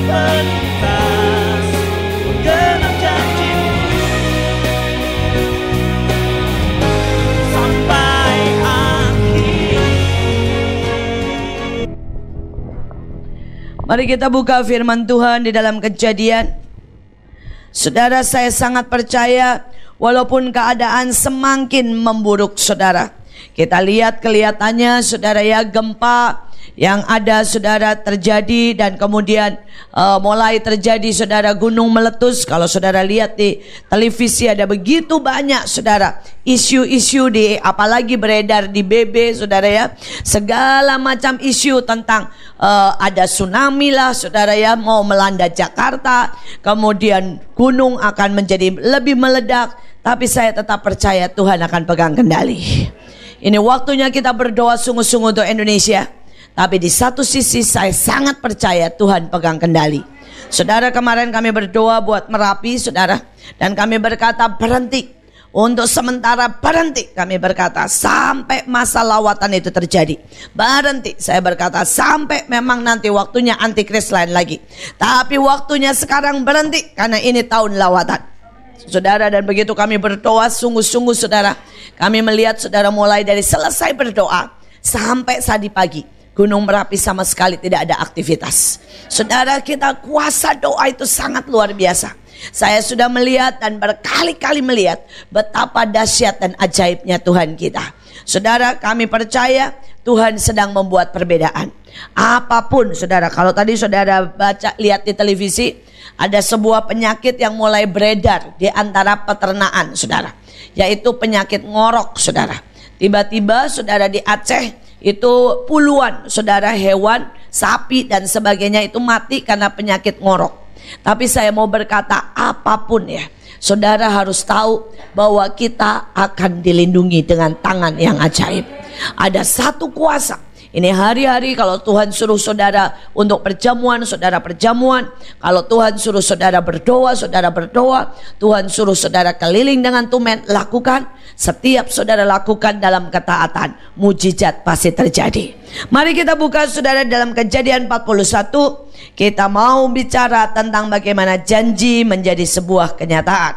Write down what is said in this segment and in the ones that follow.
pentas menggenap janjimu sampai akhir. Mari kita buka firman Tuhan di dalam Kejadian. Saudara, saya sangat percaya walaupun keadaan semakin memburuk saudara, kita lihat kelihatannya saudara ya, gempa yang ada saudara terjadi dan kemudian mulai terjadi saudara gunung meletus. Kalau saudara lihat di televisi ada begitu banyak saudara isu-isu di apalagi beredar di BB saudara ya, segala macam isu tentang ada tsunami lah saudara ya, mau melanda Jakarta, kemudian gunung akan menjadi lebih meledak. Tapi saya tetap percaya Tuhan akan pegang kendali. Ini waktunya kita berdoa sungguh-sungguh untuk Indonesia. Tapi di satu sisi saya sangat percaya Tuhan pegang kendali. Saudara, kemarin kami berdoa buat Merapi saudara, dan kami berkata berhenti. Untuk sementara berhenti, kami berkata sampai masa lawatan itu terjadi. Berhenti, saya berkata sampai memang nanti waktunya antikris lain lagi. Tapi waktunya sekarang berhenti karena ini tahun lawatan. Saudara, dan begitu kami berdoa sungguh-sungguh saudara, kami melihat saudara mulai dari selesai berdoa sampai tadi pagi Gunung Merapi sama sekali tidak ada aktivitas. Saudara, kita kuasa doa itu sangat luar biasa. Saya sudah melihat dan berkali-kali melihat betapa dahsyat dan ajaibnya Tuhan kita. Saudara, kami percaya Tuhan sedang membuat perbedaan. Apapun saudara, kalau tadi saudara baca lihat di televisi, ada sebuah penyakit yang mulai beredar di antara peternakan saudara, yaitu penyakit ngorok saudara. Tiba-tiba saudara di Aceh itu puluhan saudara hewan, sapi dan sebagainya itu mati karena penyakit ngorok. Tapi saya mau berkata apapun ya, saudara harus tahu bahwa kita akan dilindungi dengan tangan yang ajaib. Ada satu kuasa. Ini hari-hari kalau Tuhan suruh saudara untuk perjamuan, saudara perjamuan. Kalau Tuhan suruh saudara berdoa, saudara berdoa. Tuhan suruh saudara keliling dengan tumen, lakukan. Setiap saudara lakukan dalam ketaatan, mujizat pasti terjadi. Mari kita buka saudara dalam Kejadian 41. Kita mau bicara tentang bagaimana janji menjadi sebuah kenyataan.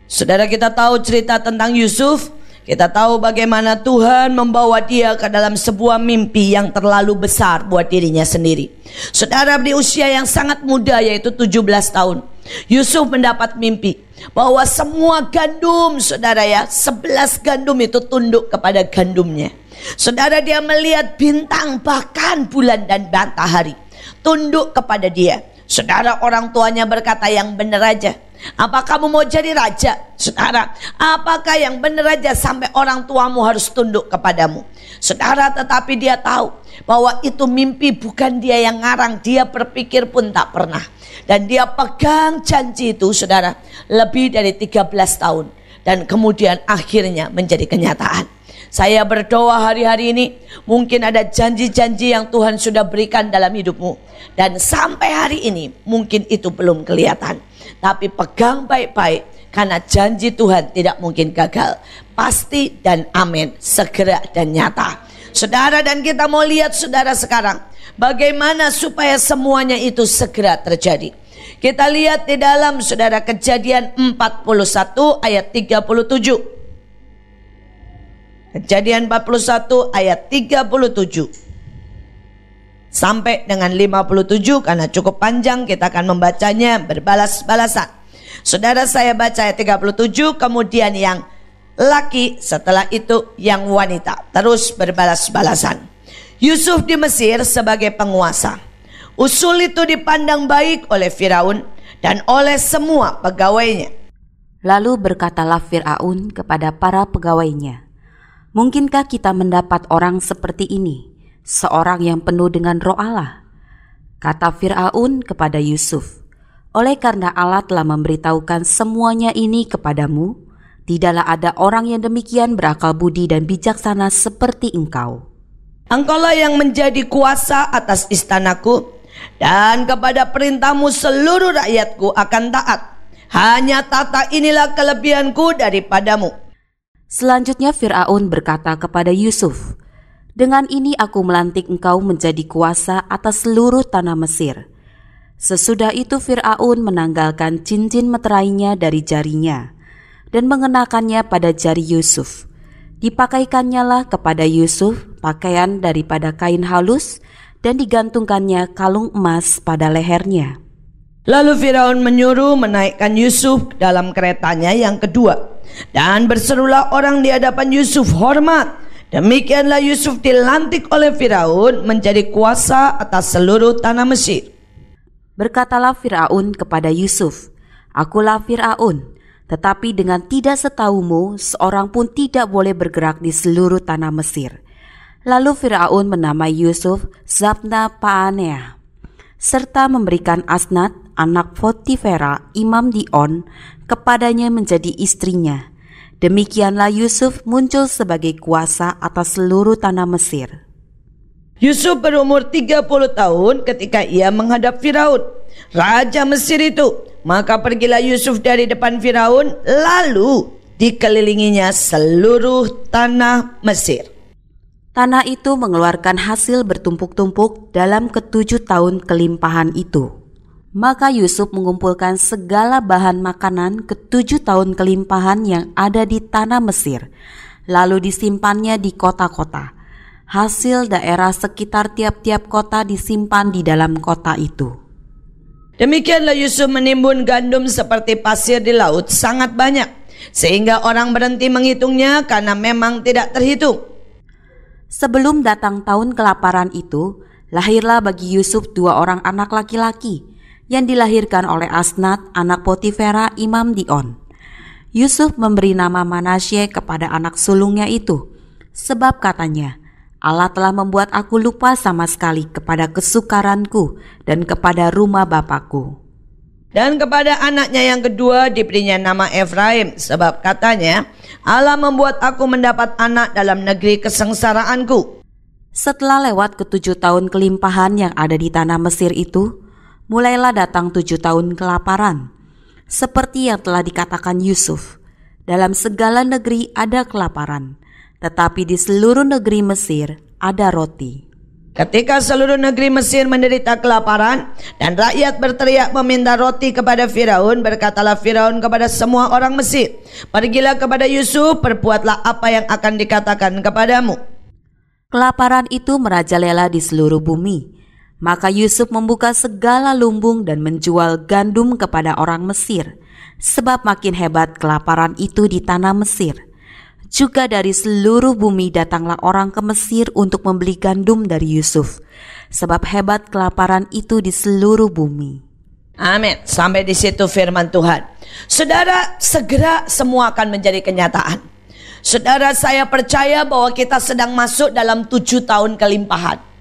Saudara, kita tahu cerita tentang Yusuf. Kita tahu bagaimana Tuhan membawa dia ke dalam sebuah mimpi yang terlalu besar buat dirinya sendiri. Saudara, di usia yang sangat muda yaitu 17 tahun, Yusuf mendapat mimpi bahwa semua gandum saudara ya, 11 gandum itu tunduk kepada gandumnya. Saudara, dia melihat bintang bahkan bulan dan matahari tunduk kepada dia. Saudara, orang tuanya berkata, yang benar aja. Apa kamu mau jadi raja? Saudara, apakah yang benar aja sampai orang tuamu harus tunduk kepadamu? Saudara, tetapi dia tahu bahwa itu mimpi, bukan dia yang ngarang. Dia berpikir pun tak pernah. Dan dia pegang janji itu saudara lebih dari 13 tahun. Dan kemudian akhirnya menjadi kenyataan. Saya berdoa hari-hari ini mungkin ada janji-janji yang Tuhan sudah berikan dalam hidupmu. Dan sampai hari ini mungkin itu belum kelihatan. Tapi pegang baik-baik, karena janji Tuhan tidak mungkin gagal. Pasti dan amin, segera dan nyata. Saudara, dan kita mau lihat saudara sekarang bagaimana supaya semuanya itu segera terjadi. Kita lihat di dalam saudara Kejadian 41 ayat 37. Kejadian 41 ayat 37 sampai dengan 57, karena cukup panjang kita akan membacanya berbalas-balasan. Saudara, saya baca ayat 37, kemudian yang laki, setelah itu yang wanita, terus berbalas-balasan. Yusuf di Mesir sebagai penguasa. Usul itu dipandang baik oleh Firaun dan oleh semua pegawainya. Lalu berkatalah Firaun kepada para pegawainya, "Mungkinkah kita mendapat orang seperti ini, seorang yang penuh dengan roh Allah?" Kata Firaun kepada Yusuf, "Oleh karena Allah telah memberitahukan semuanya ini kepadamu, tidaklah ada orang yang demikian berakal budi dan bijaksana seperti engkau. Engkaulah yang menjadi kuasa atas istanaku, dan kepada perintahmu seluruh rakyatku akan taat. Hanya tata inilah kelebihanku daripadamu." Selanjutnya Firaun berkata kepada Yusuf, Dengan ini aku melantik engkau menjadi kuasa atas seluruh tanah Mesir. Sesudah itu Fir'aun menanggalkan cincin meterainya dari jarinya dan mengenakannya pada jari Yusuf. Dipakaikannya lah kepada Yusuf pakaian daripada kain halus dan digantungkannya kalung emas pada lehernya. Lalu Firaun menyuruh menaikkan Yusuf dalam keretanya yang kedua, dan berserulah orang di hadapan Yusuf, hormat. Demikianlah Yusuf dilantik oleh Firaun menjadi kuasa atas seluruh tanah Mesir. Berkatalah Firaun kepada Yusuf, "Akulah Firaun, tetapi dengan tidak setahumu seorang pun tidak boleh bergerak di seluruh tanah Mesir." Lalu Firaun menamai Yusuf Zabna Paaneah, serta memberikan Asnat, anak Potifera, imam di On, kepadanya menjadi istrinya. Demikianlah Yusuf muncul sebagai kuasa atas seluruh tanah Mesir. Yusuf berumur 30 tahun ketika ia menghadap Firaun, raja Mesir itu. Maka pergilah Yusuf dari depan Firaun, lalu dikelilinginya seluruh tanah Mesir. Tanah itu mengeluarkan hasil bertumpuk-tumpuk dalam ke-7 tahun kelimpahan itu. Maka Yusuf mengumpulkan segala bahan makanan ke-7 tahun kelimpahan yang ada di tanah Mesir, lalu disimpannya di kota-kota. Hasil daerah sekitar tiap-tiap kota disimpan di dalam kota itu. Demikianlah Yusuf menimbun gandum seperti pasir di laut sangat banyak, sehingga orang berhenti menghitungnya karena memang tidak terhitung. Sebelum datang tahun kelaparan itu, lahirlah bagi Yusuf 2 orang anak laki-laki yang dilahirkan oleh Asnat, anak Potifera, imam di On. Yusuf memberi nama Manasye kepada anak sulungnya itu, sebab katanya, Allah telah membuat aku lupa sama sekali kepada kesukaranku dan kepada rumah bapakku. Dan kepada anaknya yang kedua diberinya nama Efraim, sebab katanya, Allah membuat aku mendapat anak dalam negeri kesengsaraanku. Setelah lewat ke-7 tahun kelimpahan yang ada di tanah Mesir itu, mulailah datang 7 tahun kelaparan. Seperti yang telah dikatakan Yusuf, dalam segala negeri ada kelaparan, tetapi di seluruh negeri Mesir ada roti. Ketika seluruh negeri Mesir menderita kelaparan dan rakyat berteriak meminta roti kepada Firaun, berkatalah Firaun kepada semua orang Mesir, "Pergilah kepada Yusuf, perbuatlah apa yang akan dikatakan kepadamu." Kelaparan itu merajalela di seluruh bumi. Maka Yusuf membuka segala lumbung dan menjual gandum kepada orang Mesir, sebab makin hebat kelaparan itu di tanah Mesir. Juga dari seluruh bumi datanglah orang ke Mesir untuk membeli gandum dari Yusuf, sebab hebat kelaparan itu di seluruh bumi. Amin. Sampai di situ firman Tuhan. Saudara, segera semua akan menjadi kenyataan. Saudara, saya percaya bahwa kita sedang masuk dalam 7 tahun kelimpahan.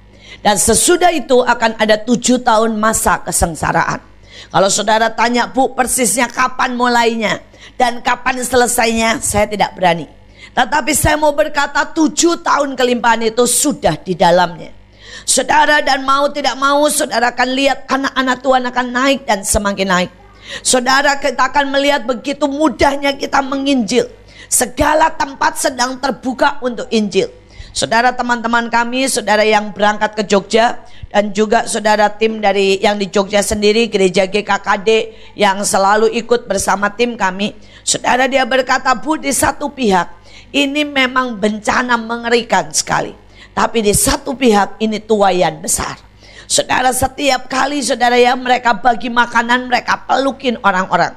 Dan sesudah itu akan ada 7 tahun masa kesengsaraan. Kalau saudara tanya, "Bu, persisnya kapan mulainya dan kapan selesainya?" Saya tidak berani. Tetapi saya mau berkata 7 tahun kelimpahan itu sudah di dalamnya. Saudara, dan mau tidak mau saudara akan lihat anak-anak Tuhan akan naik dan semakin naik. Saudara, kita akan melihat begitu mudahnya kita menginjil. Segala tempat sedang terbuka untuk Injil. Saudara, teman-teman kami, saudara yang berangkat ke Jogja, dan juga saudara tim dari yang di Jogja sendiri, gereja GKKD yang selalu ikut bersama tim kami. Saudara, dia berkata, "Bu, di satu pihak ini memang bencana mengerikan sekali, tapi di satu pihak ini tuaian besar." Saudara, setiap kali saudara yang mereka bagi makanan, mereka pelukin orang-orang.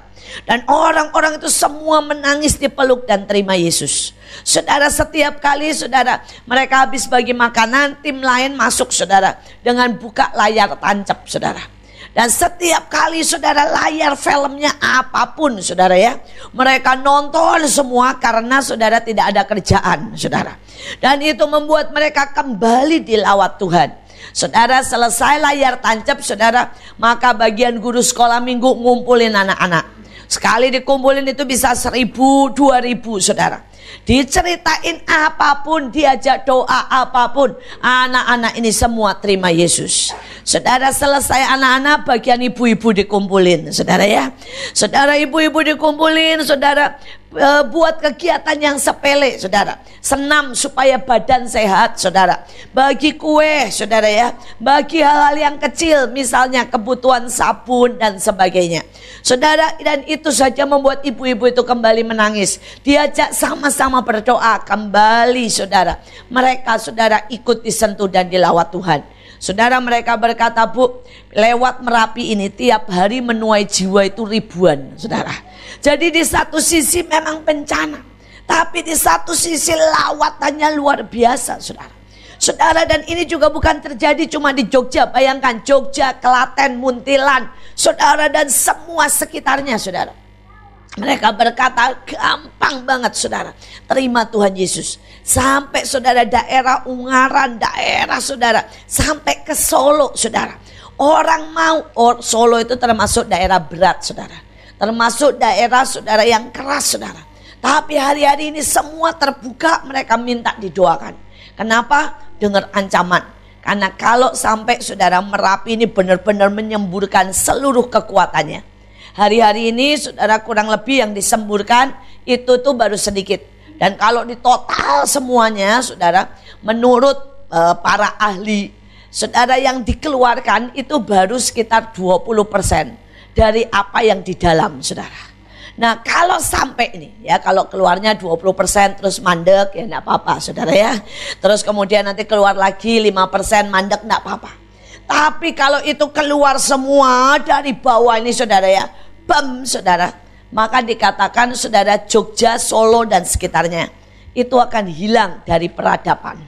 Dan orang-orang itu semua menangis dipeluk dan terima Yesus. Saudara, setiap kali saudara mereka habis bagi makanan, tim lain masuk saudara dengan buka layar tancap saudara. Dan setiap kali saudara layar filmnya apapun saudara ya, mereka nonton semua karena saudara tidak ada kerjaan saudara. Dan itu membuat mereka kembali dilawat Tuhan. Saudara, selesai layar tancap saudara, maka bagian guru sekolah minggu ngumpulin anak-anak. Sekali dikumpulin itu bisa 1.000, 2.000 saudara. Diceritain apapun, diajak doa apapun, anak-anak ini semua terima Yesus. Saudara, selesai anak-anak, bagian ibu-ibu dikumpulin, saudara ya. Saudara, ibu-ibu dikumpulin, saudara buat kegiatan yang sepele, saudara. Senam supaya badan sehat, saudara. Bagi kue, saudara ya. Bagi hal-hal yang kecil, misalnya kebutuhan sabun dan sebagainya. Saudara, dan itu saja membuat ibu-ibu itu kembali menangis. Diajak sama-sama berdoa kembali, saudara. Mereka, saudara, ikut disentuh dan dilawat Tuhan. Saudara, mereka berkata, Bu, lewat Merapi ini tiap hari menuai jiwa itu ribuan, saudara. Jadi di satu sisi memang bencana, tapi di satu sisi lawatannya luar biasa, saudara. Saudara, dan ini juga bukan terjadi cuma di Jogja. Bayangkan Jogja, Klaten, Muntilan, saudara, dan semua sekitarnya, saudara. Mereka berkata, gampang banget, saudara, terima Tuhan Yesus. Sampai, saudara, daerah Ungaran, daerah, saudara, sampai ke Solo, saudara. Orang mau, Solo itu termasuk daerah berat, saudara. Termasuk daerah, saudara, yang keras, saudara. Tapi hari-hari ini semua terbuka, mereka minta didoakan. Kenapa? Dengar ancaman. Karena kalau sampai, saudara, Merapi ini benar-benar menyemburkan seluruh kekuatannya. Hari-hari ini, saudara, kurang lebih yang disemburkan itu tuh baru sedikit. Dan kalau di total semuanya, saudara, menurut para ahli, saudara, yang dikeluarkan itu baru sekitar 20% dari apa yang di dalam, saudara. Nah, kalau sampai ini, ya, kalau keluarnya 20% terus mandek, ya enggak apa-apa, saudara ya. Terus kemudian nanti keluar lagi 5% mandek, enggak apa-apa. Tapi kalau itu keluar semua dari bawah ini, saudara ya, bam, saudara, maka dikatakan, saudara, Jogja, Solo dan sekitarnya itu akan hilang dari peradaban.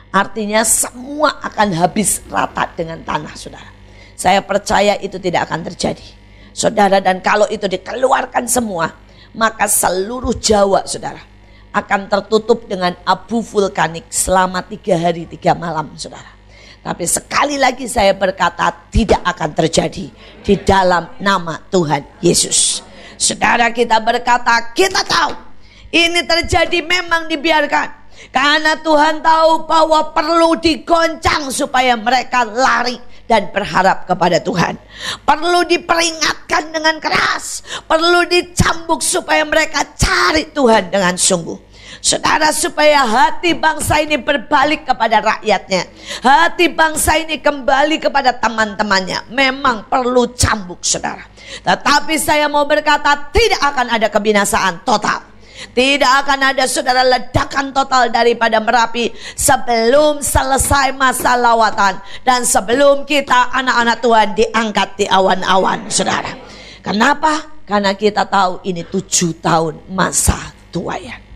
Artinya semua akan habis rata dengan tanah, saudara. Saya percaya itu tidak akan terjadi, saudara. Dan kalau itu dikeluarkan semua, maka seluruh Jawa, saudara, akan tertutup dengan abu vulkanik selama 3 hari 3 malam, saudara. Tapi sekali lagi saya berkata, tidak akan terjadi di dalam nama Tuhan Yesus. Saudara, kita berkata, kita tahu ini terjadi memang dibiarkan. Karena Tuhan tahu bahwa perlu digoncang supaya mereka lari dan berharap kepada Tuhan. Perlu diperingatkan dengan keras. Perlu dicambuk supaya mereka cari Tuhan dengan sungguh. Saudara, supaya hati bangsa ini berbalik kepada rakyatnya. Hati bangsa ini kembali kepada teman-temannya. Memang perlu cambuk, saudara. Tetapi saya mau berkata, tidak akan ada kebinasaan total. Tidak akan ada, saudara, ledakan total daripada Merapi sebelum selesai masa lawatan. Dan sebelum kita anak-anak Tuhan diangkat di awan-awan, saudara. Kenapa? Karena kita tahu ini 7 tahun masa tuaian.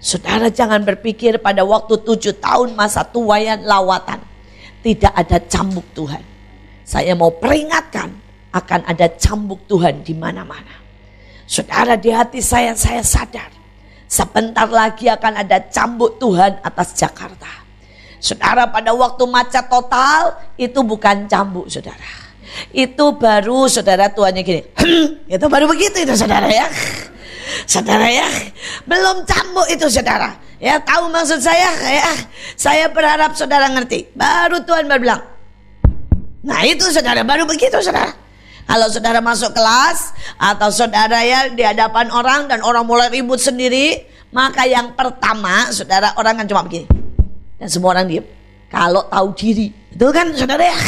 Saudara, jangan berpikir pada waktu 7 tahun masa tuaian lawatan tidak ada cambuk Tuhan. Saya mau peringatkan, akan ada cambuk Tuhan di mana-mana. Saudara, di hati saya sadar sebentar lagi akan ada cambuk Tuhan atas Jakarta. Saudara, pada waktu macet total itu bukan cambuk, saudara. Itu baru, saudara, Tuhannya gini. Itu baru begitu itu, saudara ya. Saudara ya, belum cambuk itu, saudara. Ya, tahu maksud saya ya. Saya berharap saudara ngerti. Baru Tuhan berbilang. Nah, itu, saudara, baru begitu, saudara. Kalau saudara masuk kelas atau saudara ya di hadapan orang dan orang mulai ribut sendiri, maka yang pertama, saudara, orang kan cuma begini. Dan semua orang diam. Kalau tahu diri, itu kan, saudara ya.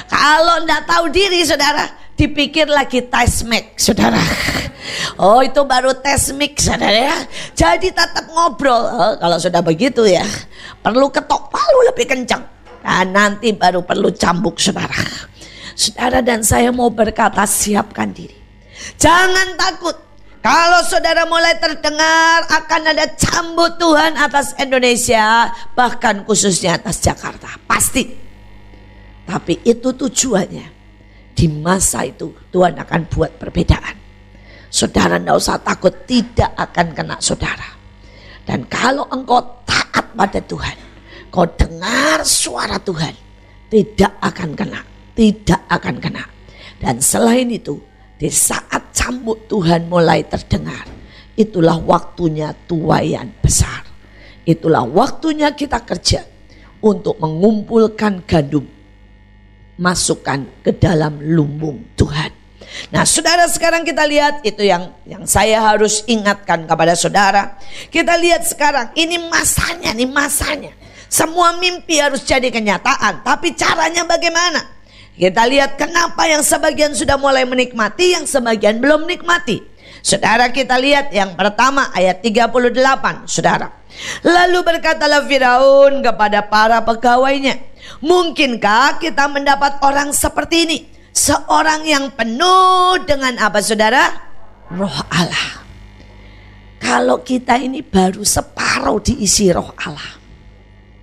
Kalau enggak tahu diri, saudara, dipikir lagi tes mic, saudara. Oh, itu baru tes mic, saudara ya. Jadi tetap ngobrol. Oh, kalau sudah begitu ya, perlu ketok palu lebih kencang. Nah, nanti baru perlu cambuk, saudara. Saudara, dan saya mau berkata, siapkan diri. Jangan takut. Kalau saudara mulai terdengar akan ada cambuk Tuhan atas Indonesia, bahkan khususnya atas Jakarta. Pasti. Tapi itu tujuannya. Di masa itu Tuhan akan buat perbedaan. Saudara, tidak usah takut, tidak akan kena saudara. Dan kalau engkau taat pada Tuhan, kau dengar suara Tuhan, tidak akan kena. Tidak akan kena. Dan selain itu, di saat cambuk Tuhan mulai terdengar, itulah waktunya tuaian besar. Itulah waktunya kita kerja untuk mengumpulkan gandum masukkan ke dalam lumbung Tuhan. Nah saudara, sekarang kita lihat itu yang saya harus ingatkan kepada saudara. Kita lihat sekarang, ini masanya. Semua mimpi harus jadi kenyataan, tapi caranya bagaimana? Kita lihat kenapa yang sebagian sudah mulai menikmati, yang sebagian belum menikmati. Saudara, kita lihat yang pertama ayat 38, saudara. Lalu berkatalah Firaun kepada para pegawainya, mungkinkah kita mendapat orang seperti ini? Seorang yang penuh dengan apa saudara? Roh Allah. Kalau kita ini baru separuh diisi roh Allah,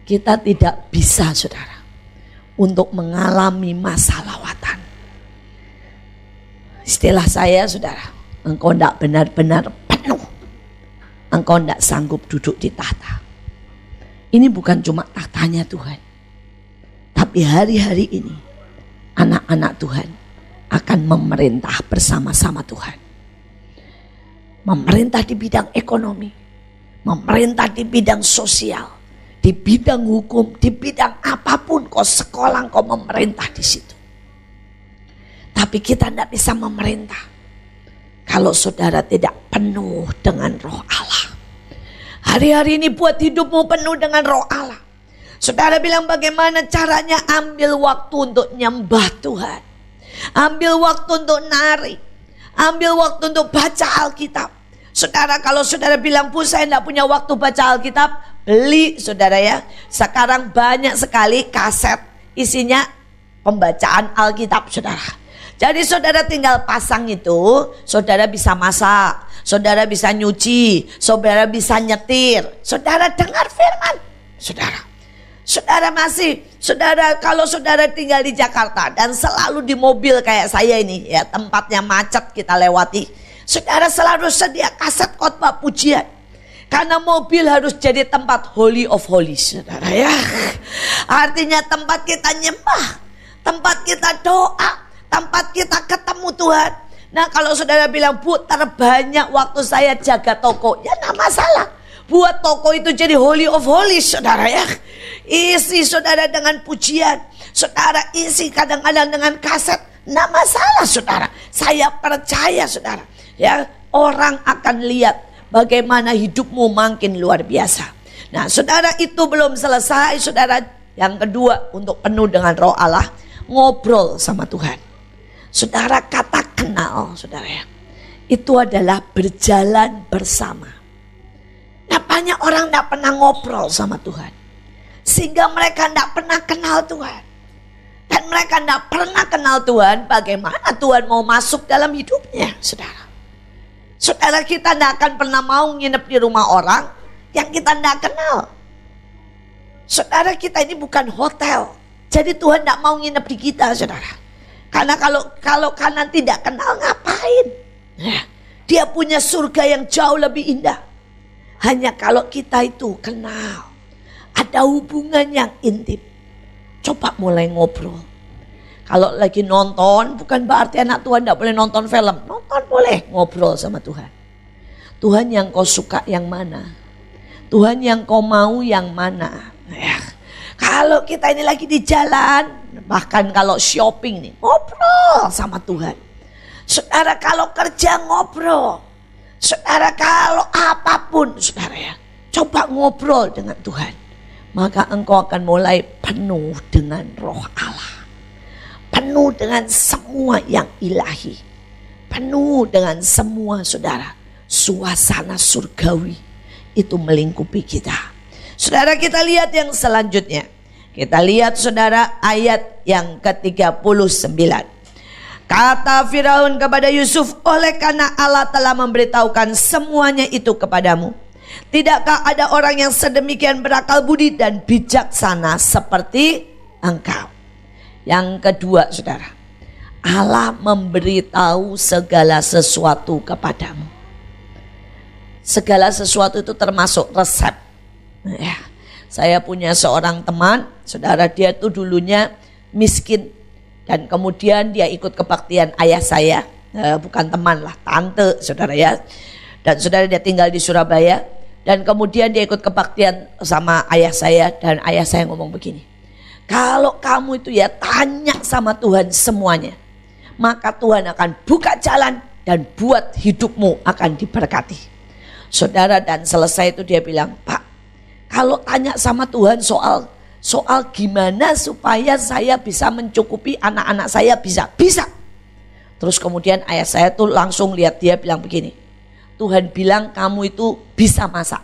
kita tidak bisa saudara untuk mengalami masa lawatan. Istilah saya saudara, engkau tidak benar-benar penuh, engkau tidak sanggup duduk di tahta. Ini bukan cuma tahtanya Tuhan, tapi hari-hari ini anak-anak Tuhan akan memerintah bersama-sama Tuhan. Memerintah di bidang ekonomi, memerintah di bidang sosial, di bidang hukum, di bidang apapun kau sekolah, kau memerintah di situ. Tapi kita tidak bisa memerintah kalau saudara tidak penuh dengan roh Allah. Hari-hari ini buat hidupmu penuh dengan roh Allah. Saudara bilang bagaimana caranya? Ambil waktu untuk nyembah Tuhan. Ambil waktu untuk nari. Ambil waktu untuk baca Alkitab. Saudara, kalau saudara bilang, Bu, saya tidak punya waktu baca Alkitab, beli saudara ya. Sekarang banyak sekali kaset isinya pembacaan Alkitab saudara. Jadi saudara tinggal pasang itu, saudara bisa masak, saudara bisa nyuci, saudara bisa nyetir, saudara dengar firman. Saudara kalau saudara tinggal di Jakarta dan selalu di mobil kayak saya ini ya, tempatnya macet kita lewati, saudara selalu sedia kaset khotbah pujian. Karena mobil harus jadi tempat holy of holies saudara ya. Artinya tempat kita nyembah, tempat kita doa, tempat kita ketemu Tuhan. Nah kalau saudara bilang, Bu, terbanyak waktu saya jaga toko, ya enggak masalah. Buat toko itu jadi holy of holies saudara ya. Isi saudara dengan pujian, saudara isi kadang-kadang dengan kaset, enggak masalah saudara. Saya percaya saudara ya, orang akan lihat bagaimana hidupmu makin luar biasa. Nah saudara, itu belum selesai saudara. Yang kedua, untuk penuh dengan roh Allah, ngobrol sama Tuhan. Saudara, kata kenal saudara ya, itu adalah berjalan bersama. Nah banyak orang tidak pernah ngobrol sama Tuhan, sehingga mereka tidak pernah kenal Tuhan. Dan mereka tidak pernah kenal Tuhan, bagaimana Tuhan mau masuk dalam hidupnya saudara. Saudara, kita tidak akan pernah mau nginep di rumah orang yang kita tidak kenal. Saudara, kita ini bukan hotel, jadi Tuhan tidak mau nginep di kita saudara. Karena kalau kanan tidak kenal ngapain? Dia punya surga yang jauh lebih indah. Hanya kalau kita itu kenal, ada hubungan yang intim. Coba mulai ngobrol. Kalau lagi nonton, bukan berarti anak Tuhan tidak boleh nonton film. Nonton boleh, ngobrol sama Tuhan. Tuhan yang kau suka yang mana? Tuhan yang kau mau yang mana? Ya. Kalau kita ini lagi di jalan, bahkan kalau shopping nih, ngobrol sama Tuhan. Saudara, kalau kerja ngobrol. Saudara, kalau apapun saudara ya, coba ngobrol dengan Tuhan. Maka engkau akan mulai penuh dengan roh Allah. Penuh dengan semua yang ilahi. Penuh dengan semua saudara, suasana surgawi itu melingkupi kita. Saudara, kita lihat yang selanjutnya. Kita lihat saudara ayat yang ke-39. Kata Firaun kepada Yusuf, oleh karena Allah telah memberitahukan semuanya itu kepadamu, tidakkah ada orang yang sedemikian berakal budi dan bijaksana seperti engkau? Yang kedua saudara, Allah memberitahu segala sesuatu kepadamu. Segala sesuatu itu termasuk resep. Ya, saya punya seorang teman, saudara, dia tuh dulunya miskin. Dan kemudian dia ikut kebaktian ayah saya, bukan teman lah, tante saudara ya. Dan saudara, dia tinggal di Surabaya. Dan kemudian dia ikut kebaktian sama ayah saya. Dan ayah saya ngomong begini, Kalau kamu itu ya tanya sama Tuhan semuanya, maka Tuhan akan buka jalan dan buat hidupmu akan diberkati. Saudara, dan selesai itu dia bilang, Pak, kalau tanya sama Tuhan soal gimana supaya saya bisa mencukupi anak-anak saya, bisa. Terus kemudian ayah saya tuh langsung lihat dia bilang begini, Tuhan bilang kamu itu bisa masak.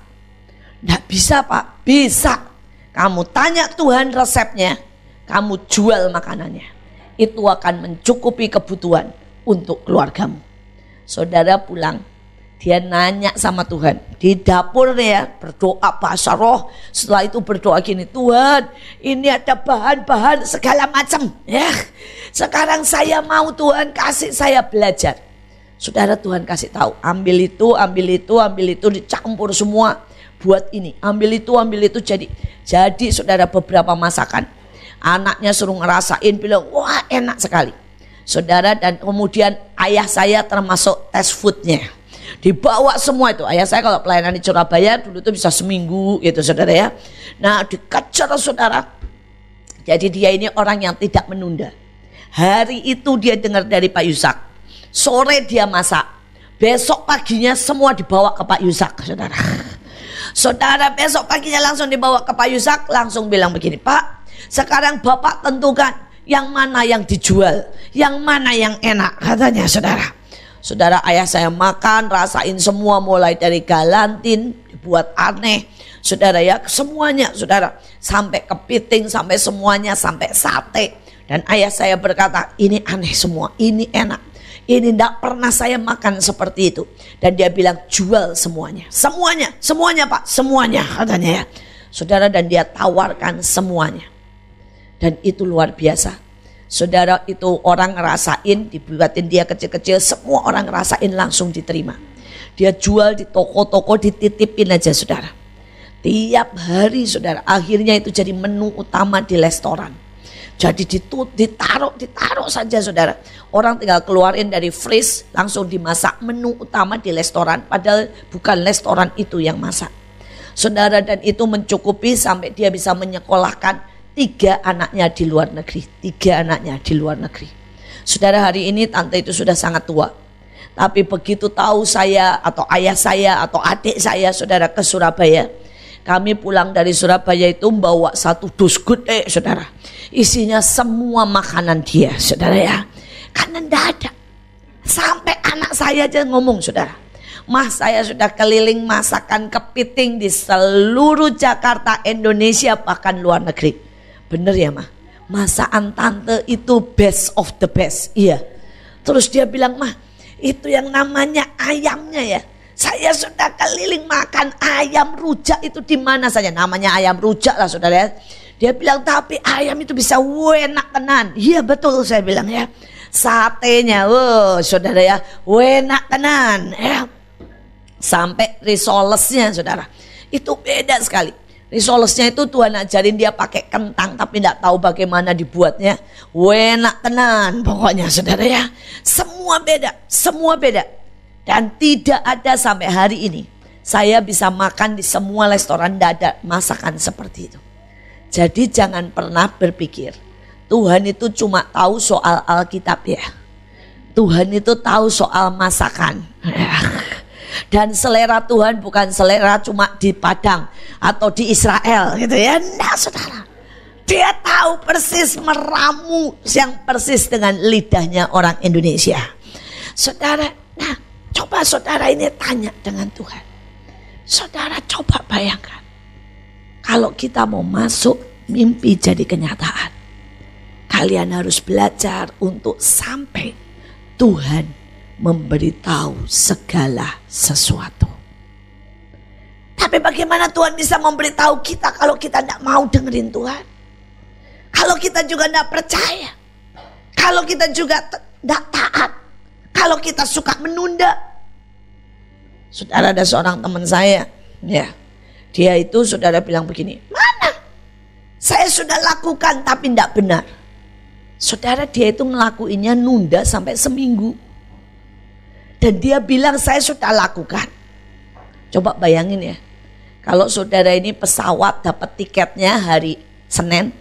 Nggak bisa, Pak, bisa. Kamu tanya Tuhan resepnya, kamu jual makanannya. Itu akan mencukupi kebutuhan untuk keluargamu. Saudara pulang, dia nanya sama Tuhan. Di dapur ya, berdoa bahasa roh. Setelah itu berdoa gini, Tuhan ini ada bahan-bahan segala macam. Ya, sekarang saya mau Tuhan kasih saya belajar. Saudara, Tuhan kasih tahu, ambil itu, dicampur semua. Buat ini, ambil itu jadi saudara beberapa masakan. Anaknya suruh ngerasain, bilang wah enak sekali. Saudara, dan kemudian ayah saya termasuk tes foodnya. Dibawa semua itu. Ayah saya kalau pelayanan di Surabaya dulu itu bisa seminggu gitu saudara ya. Nah dikejar saudara. Jadi dia ini orang yang tidak menunda. Hari itu dia dengar dari Pak Yusak. Sore dia masak. Besok paginya semua dibawa ke Pak Yusak saudara. Saudara, besok paginya langsung dibawa ke Pak Yusak, langsung bilang begini, Pak, sekarang Bapak tentukan yang mana yang dijual, yang mana yang enak, katanya saudara. Saudara, ayah saya makan, rasain semua mulai dari galantin, dibuat aneh, saudara ya, semuanya saudara, sampai kepiting, sampai semuanya, sampai sate. Dan ayah saya berkata, ini aneh semua, ini enak. Ini tidak pernah saya makan seperti itu. Dan dia bilang jual semuanya. Semuanya Pak, semuanya katanya ya. Saudara, dan dia tawarkan semuanya. Dan itu luar biasa. Saudara, itu orang ngerasain, dibuatin dia kecil-kecil, semua orang ngerasain langsung diterima. Dia jual di toko-toko, dititipin aja saudara. Tiap hari saudara, akhirnya itu jadi menu utama di restoran. Jadi ditaruh saja saudara. Orang tinggal keluarin dari freeze, langsung dimasak menu utama di restoran. Padahal bukan restoran itu yang masak. Saudara, dan itu mencukupi sampai dia bisa menyekolahkan 3 anaknya di luar negeri. 3 anaknya di luar negeri. Saudara, hari ini tante itu sudah sangat tua. Tapi begitu tahu saya atau ayah saya atau adik saya saudara ke Surabaya. Kami pulang dari Surabaya itu membawa 1 dus gede saudara. Isinya semua makanan dia saudara ya. Karena tidak ada. Sampai anak saya aja ngomong saudara. Mah, saya sudah keliling masakan kepiting di seluruh Jakarta, Indonesia, bahkan luar negeri. Bener ya mah? Masakan tante itu best of the best. Iya. Terus dia bilang, mah itu yang namanya ayamnya ya. Saya sudah keliling makan ayam rujak itu di mana saja. Namanya ayam rujak lah saudara ya. Dia bilang tapi ayam itu bisa enak tenan. Iya betul saya bilang ya. Satenya saudara ya, enak tenan ya. Sampai risolesnya saudara. Itu beda sekali. Risolesnya itu Tuhan ajarin dia pakai kentang tapi tidak tahu bagaimana dibuatnya. Enak tenan pokoknya saudara ya. Semua beda. Dan tidak ada sampai hari ini saya bisa makan di semua restoran, tidak ada masakan seperti itu. Jadi jangan pernah berpikir Tuhan itu cuma tahu soal Alkitab ya. Tuhan itu tahu soal masakan. Dan selera Tuhan bukan selera cuma di Padang atau di Israel gitu ya. Nah saudara, dia tahu persis, meramu yang persis dengan lidahnya orang Indonesia. Saudara, nah coba saudara ini tanya dengan Tuhan. Saudara coba bayangkan. Kalau kita mau masuk mimpi jadi kenyataan. Kalian harus belajar untuk sampai Tuhan memberitahu segala sesuatu. Tapi bagaimana Tuhan bisa memberitahu kita kalau kita tidak mau dengerin Tuhan? Kalau kita juga tidak percaya. Kalau kita juga tidak taat. Kalau kita suka menunda. Saudara, ada seorang teman saya ya, dia itu saudara bilang begini, mana saya sudah lakukan tapi tidak benar. Saudara, dia itu ngelakuinnya nunda sampai seminggu. Dan dia bilang saya sudah lakukan. Coba bayangin ya, kalau saudara ini pesawat dapat tiketnya hari Senin,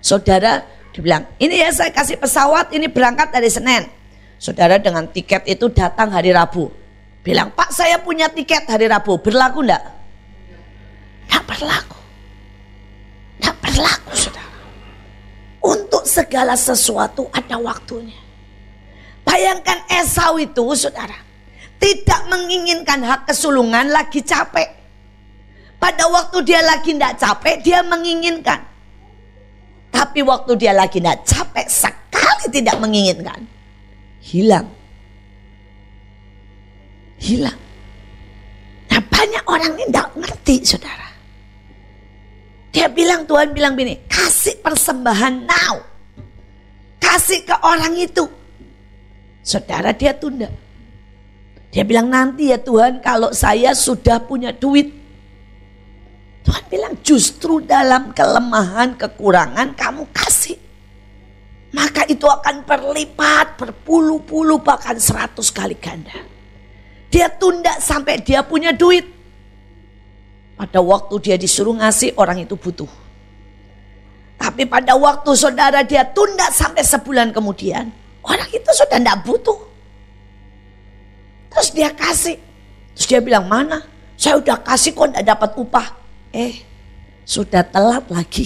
Saudara dibilang, ini ya saya kasih pesawat, ini berangkat dari Senin. Saudara dengan tiket itu datang hari Rabu. Bilang, Pak saya punya tiket hari Rabu, berlaku enggak? Enggak berlaku. Enggak berlaku saudara. Untuk segala sesuatu ada waktunya. Bayangkan Esau itu saudara, tidak menginginkan hak kesulungan, lagi capek. Pada waktu dia lagi tidak capek, dia menginginkan. Tapi waktu dia lagi tidak capek, sekali tidak menginginkan, hilang. Hilang. Nah banyak orang ini tidak ngerti saudara. Dia bilang, Tuhan bilang begini, kasih persembahan now. Kasih ke orang itu. Saudara dia tunda. Dia bilang nanti ya Tuhan kalau saya sudah punya duit. Tuhan bilang justru dalam kelemahan, kekurangan kamu kasih. Maka itu akan berlipat, berpuluh-puluh bahkan 100 kali ganda. Dia tunda sampai dia punya duit. Pada waktu dia disuruh ngasih orang itu butuh. Tapi pada waktu saudara dia tunda sampai sebulan kemudian, orang itu sudah tidak butuh. Terus dia kasih. Terus dia bilang, mana? Saya udah kasih kok tidak dapat upah. Sudah telat lagi.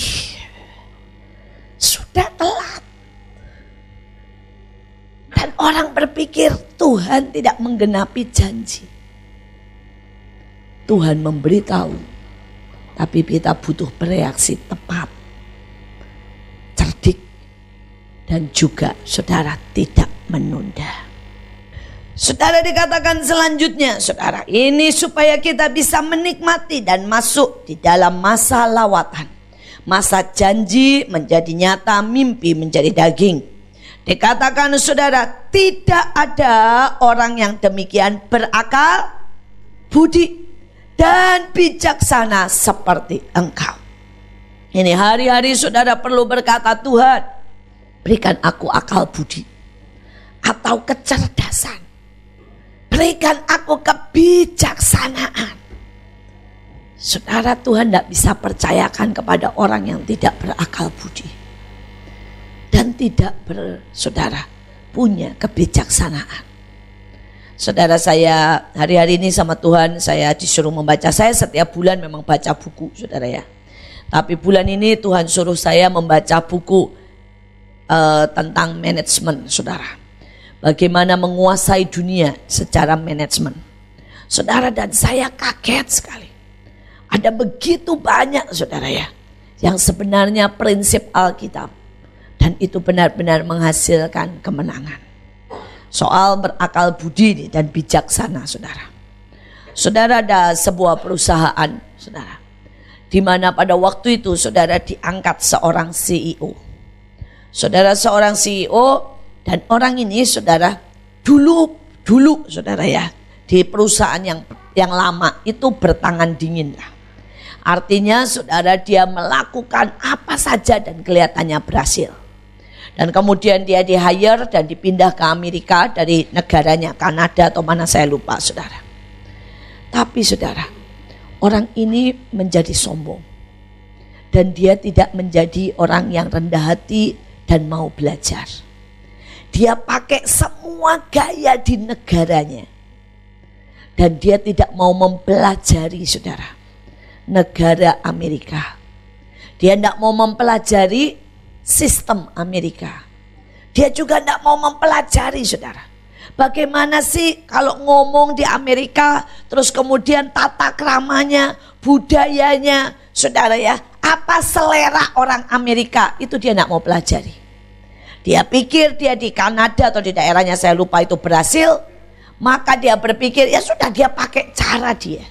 Sudah telat. Dan orang berpikir Tuhan tidak menggenapi janji. Tuhan memberitahu. Tapi kita butuh bereaksi tepat. Cerdik. Dan juga saudara tidak menunda. Saudara dikatakan selanjutnya, saudara, ini supaya kita bisa menikmati dan masuk di dalam masa lawatan. Masa janji menjadi nyata, mimpi menjadi daging. Dikatakan saudara, tidak ada orang yang demikian berakal, budi, dan bijaksana seperti engkau. Ini hari-hari saudara perlu berkata, Tuhan, berikan aku akal budi atau kecerdasan. Berikan aku kebijaksanaan. Saudara, Tuhan tidak bisa percayakan kepada orang yang tidak berakal budi. Dan tidak saudara punya kebijaksanaan. Saudara saya hari-hari ini sama Tuhan saya disuruh membaca. Saya setiap bulan memang baca buku saudara ya. Tapi bulan ini Tuhan suruh saya membaca buku tentang manajemen saudara. Bagaimana menguasai dunia secara manajemen. Saudara dan saya kaget sekali. Ada begitu banyak saudara ya. Yang sebenarnya prinsip Alkitab. Dan itu benar-benar menghasilkan kemenangan. Soal berakal budi dan bijaksana saudara. Saudara ada sebuah perusahaan saudara. Di mana pada waktu itu saudara diangkat seorang CEO. Saudara seorang CEO. Dan orang ini saudara dulu saudara ya di perusahaan yang lama itu bertangan dingin lah. Artinya saudara dia melakukan apa saja dan kelihatannya berhasil. Dan kemudian dia di-hire dan dipindah ke Amerika dari negaranya Kanada atau mana saya lupa saudara. Tapi saudara orang ini menjadi sombong. Dan dia tidak menjadi orang yang rendah hati dan mau belajar. Dia pakai semua gaya di negaranya. Dan dia tidak mau mempelajari saudara. Negara Amerika. Dia tidak mau mempelajari sistem Amerika. Dia juga tidak mau mempelajari saudara. Bagaimana sih kalau ngomong di Amerika. Terus kemudian tata keramanya, budayanya saudara ya. Apa selera orang Amerika itu dia tidak mau pelajari. Dia pikir dia di Kanada atau di daerahnya saya lupa itu berhasil. Maka dia berpikir ya sudah dia pakai cara dia.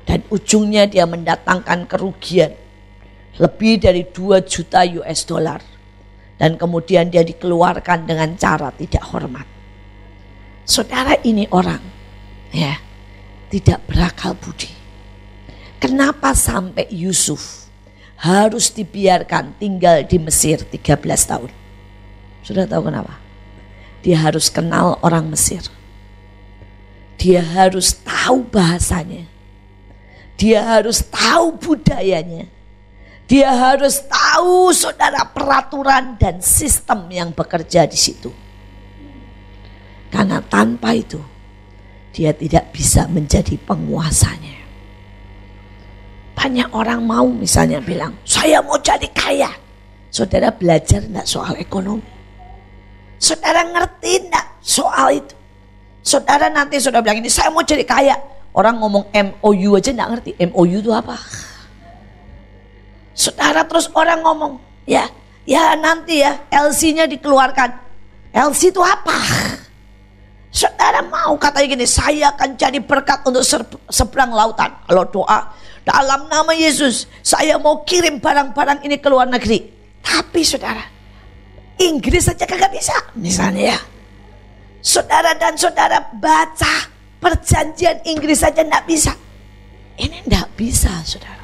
Dan ujungnya dia mendatangkan kerugian. Lebih dari 2 juta US dollar. Dan kemudian dia dikeluarkan dengan cara tidak hormat. Saudara ini orang ya tidak berakal budi. Kenapa sampai Yusuf harus dibiarkan tinggal di Mesir 13 tahun? Sudah tahu kenapa? Dia harus kenal orang Mesir. Dia harus tahu bahasanya. Dia harus tahu budayanya. Dia harus tahu saudara peraturan dan sistem yang bekerja di situ. Karena tanpa itu dia tidak bisa menjadi penguasanya. Banyak orang mau misalnya bilang, saya mau jadi kaya. Saudara belajar enggak soal ekonomi? Saudara ngerti enggak soal itu? Saudara nanti saudara bilang ini, saya mau jadi kaya. Orang ngomong MOU aja enggak ngerti. MOU itu apa? Saudara terus orang ngomong, ya nanti ya LC-nya dikeluarkan. LC itu apa? Saudara mau katanya gini, saya akan jadi berkat untuk seberang lautan. Kalau doa, dalam nama Yesus, saya mau kirim barang-barang ini ke luar negeri. Tapi saudara, Inggris saja kagak bisa. Misalnya ya, saudara dan saudara baca perjanjian Inggris saja enggak bisa. Ini enggak bisa saudara.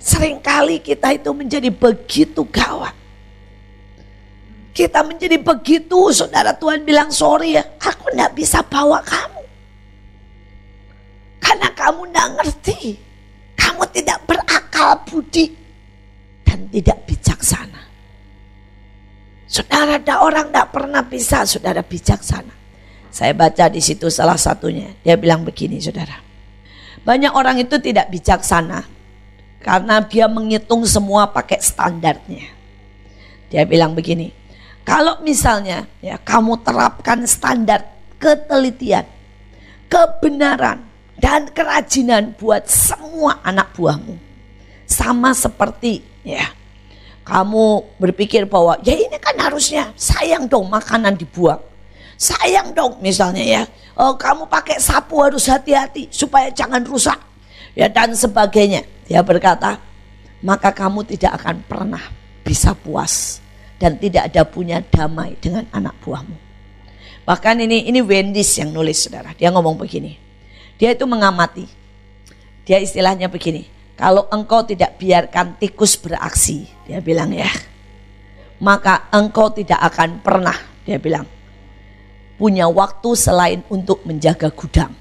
Seringkali kita itu menjadi begitu gawat. Kita menjadi begitu, saudara, Tuhan bilang sorry ya, aku enggak bisa bawa kamu. Karena kamu enggak ngerti. Kamu tidak berakal budi dan tidak bijaksana. Saudara, ada orang enggak pernah bisa, saudara, bijaksana. Saya baca di situ salah satunya, dia bilang begini, saudara. Banyak orang itu tidak bijaksana karena dia menghitung semua pakai standarnya. Dia bilang begini, kalau misalnya ya kamu terapkan standar ketelitian, kebenaran, dan kerajinan buat semua anak buahmu, sama seperti ya kamu berpikir bahwa ya ini kan harusnya sayang dong makanan dibuang, sayang dong misalnya ya kamu pakai sapu harus hati-hati supaya jangan rusak ya dan sebagainya. Dia berkata, maka kamu tidak akan pernah bisa puas dan tidak ada punya damai dengan anak buahmu. Bahkan ini Wendy's yang nulis, saudara. Dia ngomong begini. Dia itu mengamati. Dia istilahnya begini. Kalau engkau tidak biarkan tikus beraksi, dia bilang ya, maka engkau tidak akan pernah, dia bilang, punya waktu selain untuk menjaga gudang.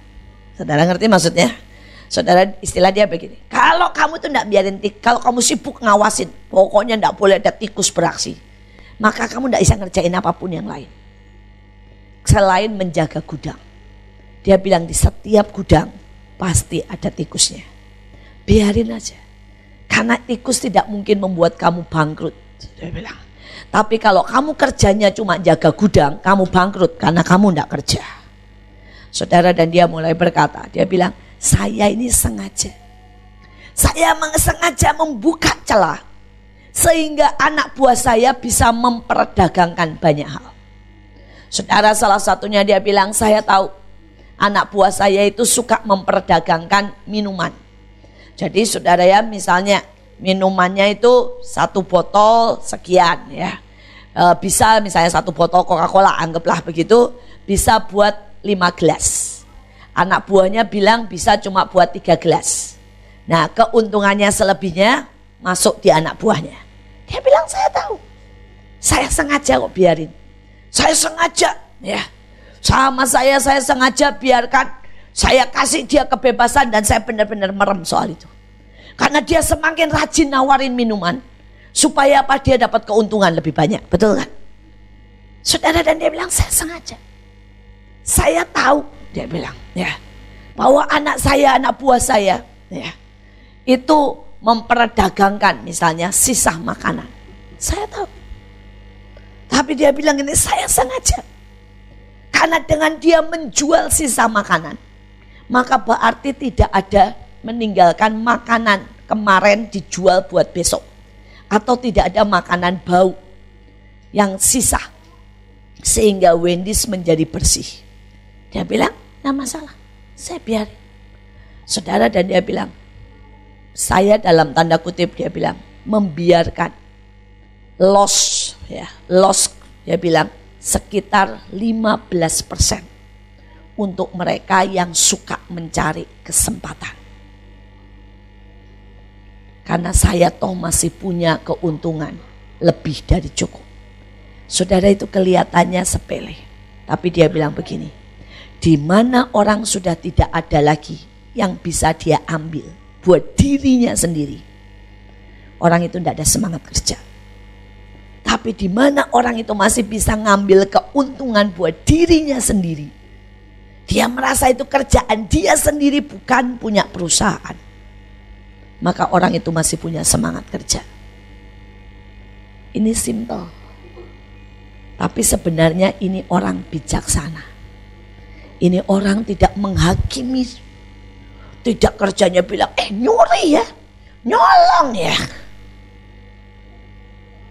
Saudara ngerti maksudnya? Saudara, istilah dia begini, kalau kamu tuh enggak biarin kalau kamu sibuk ngawasin, pokoknya enggak boleh ada tikus beraksi, maka kamu enggak bisa ngerjain apapun yang lain selain menjaga gudang. Dia bilang di setiap gudang pasti ada tikusnya. Biarin aja, karena tikus tidak mungkin membuat kamu bangkrut, dia bilang. Tapi kalau kamu kerjanya cuma jaga gudang, kamu bangkrut karena kamu enggak kerja. Saudara, dan dia mulai berkata, dia bilang, saya ini sengaja membuka celah sehingga anak buah saya bisa memperdagangkan banyak hal. Saudara, salah satunya dia bilang, saya tahu anak buah saya itu suka memperdagangkan minuman. Jadi saudara ya, misalnya minumannya itu 1 botol sekian ya, bisa misalnya 1 botol Coca-Cola, anggaplah begitu, bisa buat 5 gelas. Anak buahnya bilang bisa cuma buat 3 gelas. Nah, keuntungannya selebihnya masuk di anak buahnya. Dia bilang, saya tahu. Saya sengaja kok biarin. Saya sengaja ya. Saya sengaja biarkan. Saya kasih dia kebebasan dan saya benar-benar merem soal itu. Karena dia semakin rajin nawarin minuman, supaya apa, dia dapat keuntungan lebih banyak. Betul kan? Saudara, dan dia bilang, saya sengaja. Saya tahu, dia bilang ya, bahwa anak buah saya ya, itu memperdagangkan misalnya sisa makanan. Saya tahu. Tapi dia bilang ini, saya sengaja. Karena dengan dia menjual sisa makanan, maka berarti tidak ada meninggalkan makanan kemarin dijual buat besok, atau tidak ada makanan bau yang sisa, sehingga Wendy's menjadi bersih. Dia bilang, nggak masalah, saya biarin. Saudara, dan dia bilang, saya dalam tanda kutip, dia bilang, membiarkan loss, dia bilang sekitar 15% untuk mereka yang suka mencari kesempatan. Karena saya toh masih punya keuntungan lebih dari cukup. Saudara, itu kelihatannya sepele, tapi dia bilang begini, di mana orang sudah tidak ada lagi yang bisa dia ambil buat dirinya sendiri, orang itu tidak ada semangat kerja. Tapi di mana orang itu masih bisa ngambil keuntungan buat dirinya sendiri. Dia merasa itu kerjaan dia sendiri, bukan punya perusahaan. Maka orang itu masih punya semangat kerja. Ini simple. Tapi sebenarnya ini orang bijaksana. Ini orang tidak menghakimi. Tidak kerjanya bilang, nyuri ya, nyolong ya.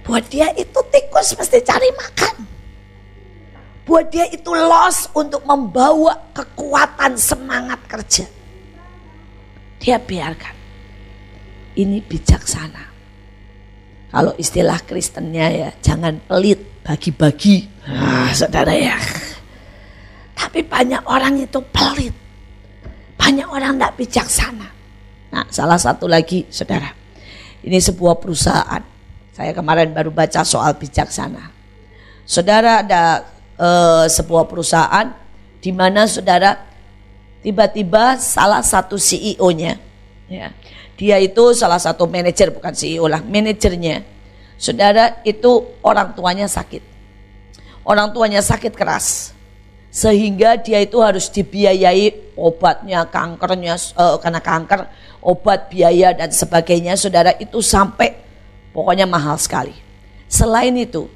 Buat dia itu tikus mesti cari makan. Buat dia itu loss untuk membawa kekuatan semangat kerja. Dia biarkan. Ini bijaksana. Kalau istilah Kristennya ya, jangan pelit, bagi-bagi. Saudara ya. Tapi banyak orang itu pelit. Banyak orang tidak bijaksana. Nah, salah satu lagi saudara. Ini sebuah perusahaan. Saya kemarin baru baca soal bijaksana. Saudara, ada sebuah perusahaan di mana saudara tiba-tiba salah satu CEO-nya, ya, dia itu salah satu manajer, bukan CEO lah, manajernya, saudara, itu orang tuanya sakit. Orang tuanya sakit keras. Sehingga dia itu harus dibiayai obatnya, kankernya, karena kanker, obat, biaya dan sebagainya, saudara, itu sampai pokoknya mahal sekali. Selain itu,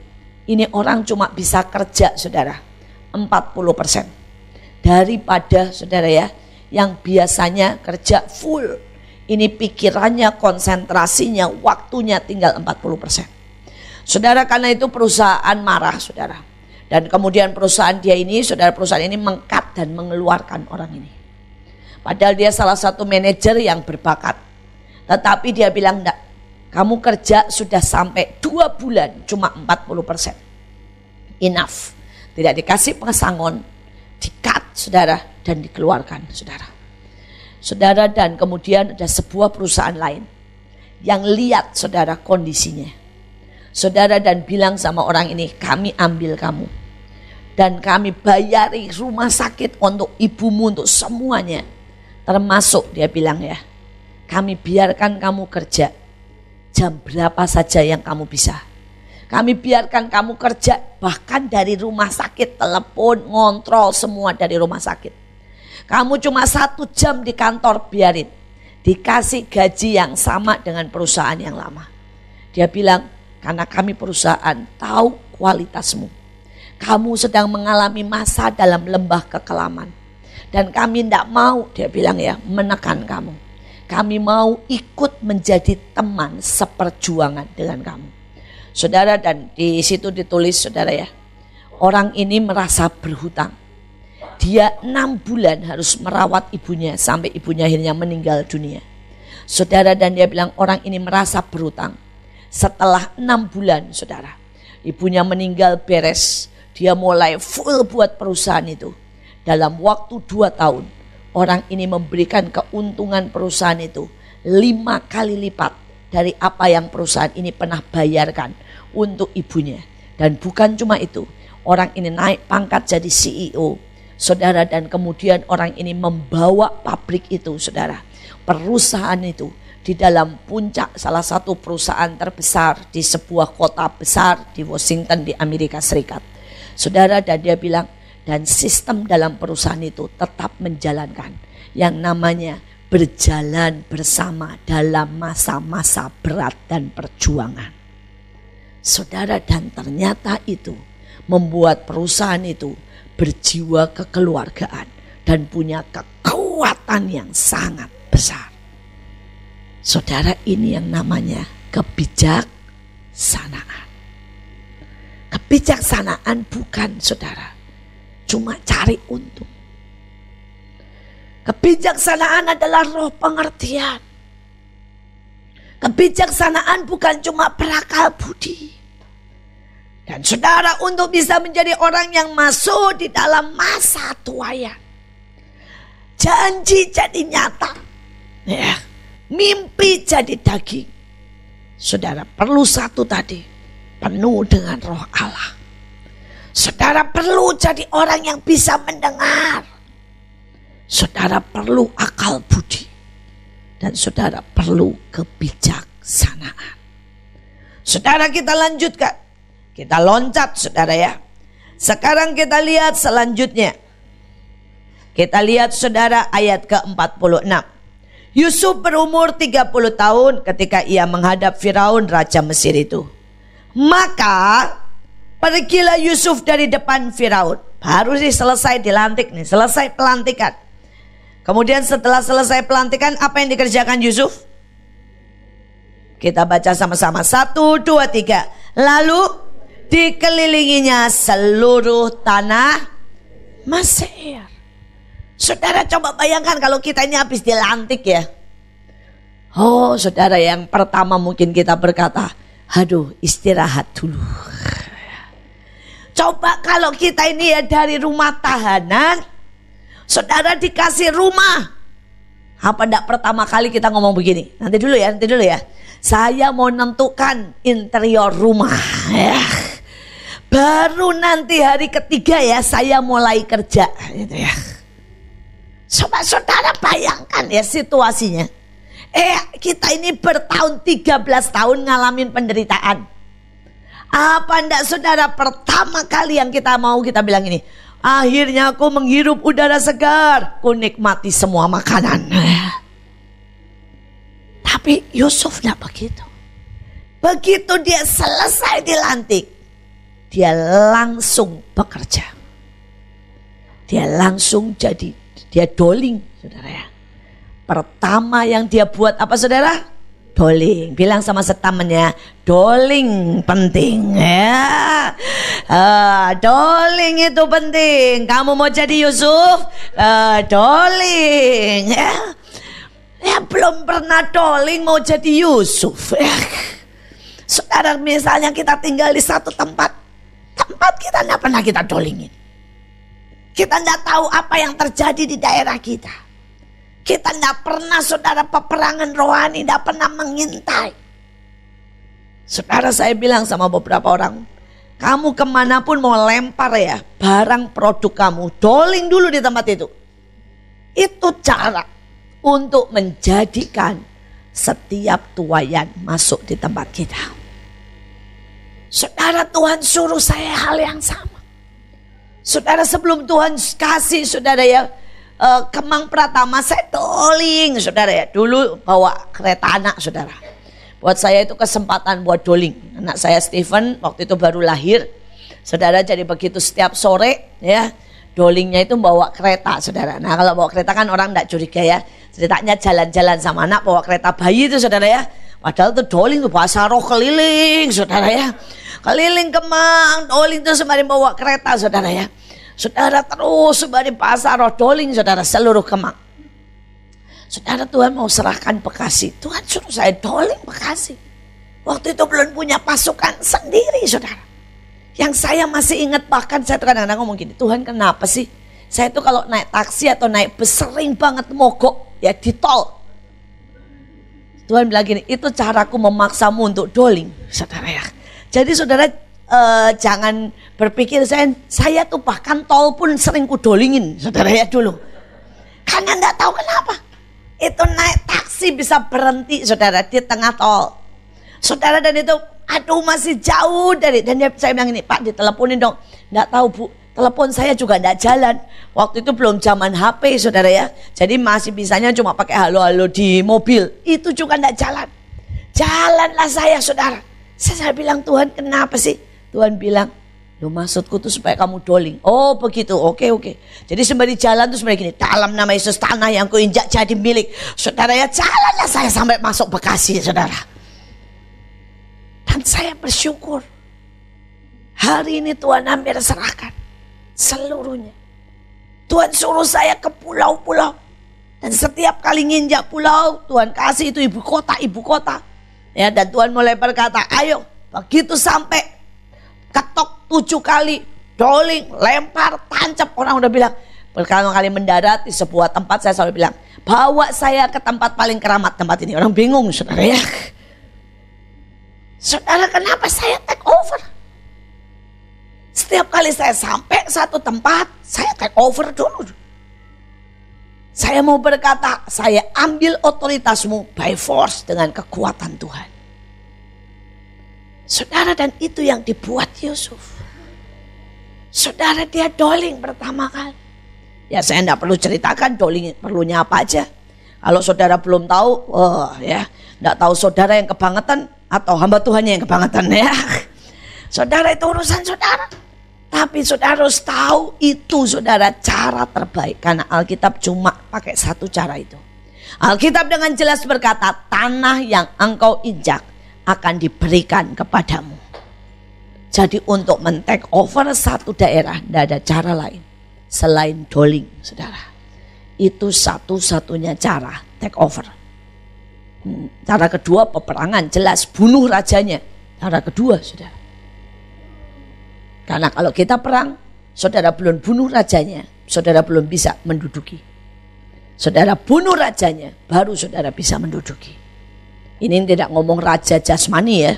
ini orang cuma bisa kerja saudara 40% daripada saudara ya, yang biasanya kerja full. Ini pikirannya, konsentrasinya, waktunya tinggal 40%. Saudara, karena itu perusahaan marah saudara. Dan kemudian perusahaan dia ini, saudara, perusahaan ini meng-cut dan mengeluarkan orang ini. Padahal dia salah satu manajer yang berbakat. Tetapi dia bilang, enggak, kamu kerja sudah sampai 2 bulan cuma 40%. Enough. Tidak dikasih pesangon, di-cut saudara, dan dikeluarkan saudara. Saudara, dan kemudian ada sebuah perusahaan lain yang lihat saudara kondisinya. Saudara, dan bilang sama orang ini, kami ambil kamu. Dan kami bayari rumah sakit untuk ibumu, untuk semuanya. Termasuk dia bilang ya, kami biarkan kamu kerja jam berapa saja yang kamu bisa. Kami biarkan kamu kerja bahkan dari rumah sakit, telepon, ngontrol semua dari rumah sakit. Kamu cuma 1 jam di kantor, biarin. Dikasih gaji yang sama dengan perusahaan yang lama. Dia bilang, karena kami perusahaan tahu kualitasmu. Kamu sedang mengalami masa dalam lembah kekelaman. Dan kami tidak mau, dia bilang ya, menekan kamu. Kami mau ikut menjadi teman seperjuangan dengan kamu. Saudara, dan di situ ditulis saudara ya, orang ini merasa berhutang. Dia 6 bulan harus merawat ibunya sampai ibunya akhirnya meninggal dunia. Saudara, dan dia bilang orang ini merasa berhutang. Setelah 6 bulan saudara, ibunya meninggal beres. Dia mulai full buat perusahaan itu. Dalam waktu 2 tahun, orang ini memberikan keuntungan perusahaan itu 5 kali lipat dari apa yang perusahaan ini pernah bayarkan untuk ibunya. Dan bukan cuma itu, orang ini naik pangkat jadi CEO, saudara, dan kemudian orang ini membawa pabrik itu, saudara, perusahaan itu di dalam puncak salah satu perusahaan terbesar di sebuah kota besar di Washington di Amerika Serikat. Saudara, dan dia bilang, dan sistem dalam perusahaan itu tetap menjalankan yang namanya berjalan bersama dalam masa-masa berat dan perjuangan. Saudara, dan ternyata itu membuat perusahaan itu berjiwa kekeluargaan dan punya kekuatan yang sangat besar. Saudara, ini yang namanya kebijaksanaan. Kebijaksanaan bukan saudara cuma cari untung. Kebijaksanaan adalah roh pengertian. Kebijaksanaan bukan cuma berakal budi. Dan saudara, untuk bisa menjadi orang yang masuk di dalam masa tuanya, janji jadi nyata, ya, mimpi jadi daging. Saudara perlu satu tadi, penuh dengan roh Allah. Saudara perlu jadi orang yang bisa mendengar. Saudara perlu akal budi. Dan saudara perlu kebijaksanaan. Saudara, kita lanjutkan. Kita loncat saudara ya. Sekarang kita lihat selanjutnya. Kita lihat saudara ayat ke-46. Yusuf berumur 30 tahun ketika ia menghadap Firaun raja Mesir itu. Maka pergilah Yusuf dari depan Firaun. Baru sih selesai dilantik nih, selesai pelantikan. Kemudian setelah selesai pelantikan, apa yang dikerjakan Yusuf? Kita baca sama-sama. 1, 2, 3. Lalu dikelilinginya seluruh tanah Mesir. Saudara, coba bayangkan kalau kita ini habis dilantik ya. Oh saudara, yang pertama mungkin kita berkata, aduh istirahat dulu. Coba kalau kita ini ya dari rumah tahanan, saudara dikasih rumah. Apa enggak pertama kali kita ngomong begini? Nanti dulu ya. Saya mau nentukan interior rumah ya. Baru nanti hari ketiga ya saya mulai kerja gitu ya. Coba saudara bayangkan ya situasinya. Kita ini bertahun 13 tahun ngalamin penderitaan. Apa enggak saudara, pertama kali yang kita bilang ini, akhirnya aku menghirup udara segar, ku nikmati semua makanan. Tapi Yusuf enggak begitu. Begitu dia selesai dilantik, dia langsung bekerja. Dia langsung dia doling saudara ya. Pertama yang dia buat apa saudara? Doling. Bilang sama setemannya, doling penting ya. Doling itu penting. Kamu mau jadi Yusuf? Doling ya. Ya belum pernah doling mau jadi Yusuf ya. Saudara, misalnya kita tinggal di satu tempat kita tidak pernah kita dolingin. Kita tidak tahu apa yang terjadi di daerah kita. Kita tidak pernah saudara peperangan rohani, tidak pernah mengintai. Saudara, saya bilang sama beberapa orang, kamu kemanapun mau lempar ya barang produk kamu, doling dulu di tempat itu. Itu cara untuk menjadikan setiap tuayan masuk di tempat kita. Saudara, Tuhan suruh saya hal yang sama. Saudara, sebelum Tuhan kasih saudara ya Kemang Pratama, saya doling saudara ya. Dulu bawa kereta anak saudara. Buat saya itu kesempatan buat doling. Anak saya Stephen waktu itu baru lahir. Saudara, jadi begitu setiap sore ya, dolingnya itu bawa kereta saudara. Nah kalau bawa kereta kan orang tidak curiga ya. Ceritanya jalan-jalan sama anak bawa kereta bayi itu saudara ya. Padahal itu doling itu bahasa roh keliling saudara ya. Keliling Kemang, doling itu sembari bawa kereta saudara ya. Saudara, terus sembari pasar roh doling saudara seluruh Kemang. Saudara, Tuhan mau serahkan Bekasi. Tuhan suruh saya doling Bekasi. Waktu itu belum punya pasukan sendiri saudara. Yang saya masih ingat, bahkan saya kadang-kadang ngomong gini, Tuhan kenapa sih saya itu kalau naik taksi atau naik bus sering banget mogok ya di tol. Tuhan bilang gini, itu caraku memaksamu untuk doling saudara ya. Jadi saudara, jangan berpikir saya tuh bahkan tol pun sering kudolingin saudara ya dulu. Karena enggak tahu kenapa. Itu naik taksi bisa berhenti saudara di tengah tol. Saudara, dan itu aduh masih jauh dari, dan saya bilang ini, Pak diteleponin dong. Enggak tahu Bu, telepon saya juga enggak jalan. Waktu itu belum zaman HP saudara ya. Jadi masih bisanya cuma pakai halo-halo di mobil. Itu juga enggak jalan. Jalanlah saya saudara. Saya bilang, Tuhan kenapa sih? Tuhan bilang, loh maksudku tuh supaya kamu doling. Oh begitu, oke. Jadi sembari jalan tuh sembari gini, dalam nama Yesus tanah yang kuinjak jadi milik. Saudara ya, jalanlah saya sampai masuk Bekasi saudara. Dan saya bersyukur. Hari ini Tuhan hampir serahkan seluruhnya. Tuhan suruh saya ke pulau-pulau. Dan setiap kali nginjak pulau, Tuhan kasih itu ibu kota. Ya, dan Tuhan mulai berkata, ayo begitu sampai ketok 7 kali, doling, lempar, tancap. Orang udah bilang, pertama kali mendarat di sebuah tempat saya selalu bilang, bawa saya ke tempat paling keramat tempat ini. Orang bingung saudara ya. Saudara, kenapa saya take over? Setiap kali saya sampai satu tempat, saya take over dulu. Saya mau berkata, saya ambil otoritasmu by force dengan kekuatan Tuhan. Saudara, dan itu yang dibuat Yusuf. Saudara, dia doling pertama kali. Ya saya tidak perlu ceritakan doling perlunya apa aja. Kalau saudara belum tahu, tidak tahu saudara yang kebangetan atau hamba Tuhannya yang kebangetan ya. Saudara, itu urusan saudara. Tapi saudara harus tahu itu saudara cara terbaik. Karena Alkitab cuma pakai satu cara itu. Alkitab dengan jelas berkata, tanah yang engkau injak akan diberikan kepadamu. Jadi untuk men-take over satu daerah tidak ada cara lain selain doling, saudara. Itu satu-satunya cara take over. Cara kedua peperangan, jelas bunuh rajanya. Cara kedua, saudara. Karena kalau kita perang, saudara belum bunuh rajanya, saudara belum bisa menduduki. Saudara bunuh rajanya, baru saudara bisa menduduki. Ini tidak ngomong raja jasmani ya,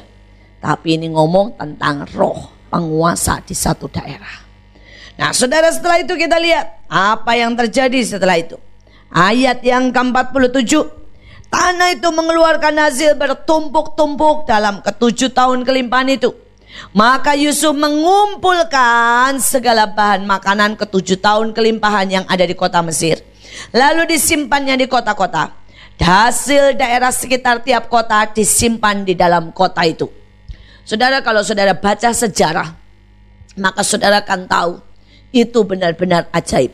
tapi ini ngomong tentang roh penguasa di satu daerah. Nah saudara, setelah itu kita lihat apa yang terjadi setelah itu. Ayat yang ke-47, tanah itu mengeluarkan hasil bertumpuk-tumpuk dalam ke-7 tahun kelimpahan itu. Maka Yusuf mengumpulkan segala bahan makanan ke-7 tahun kelimpahan yang ada di kota Mesir. Lalu disimpannya di kota-kota. Hasil daerah sekitar tiap kota disimpan di dalam kota itu. Saudara, kalau saudara baca sejarah, maka saudara akan tahu itu benar-benar ajaib.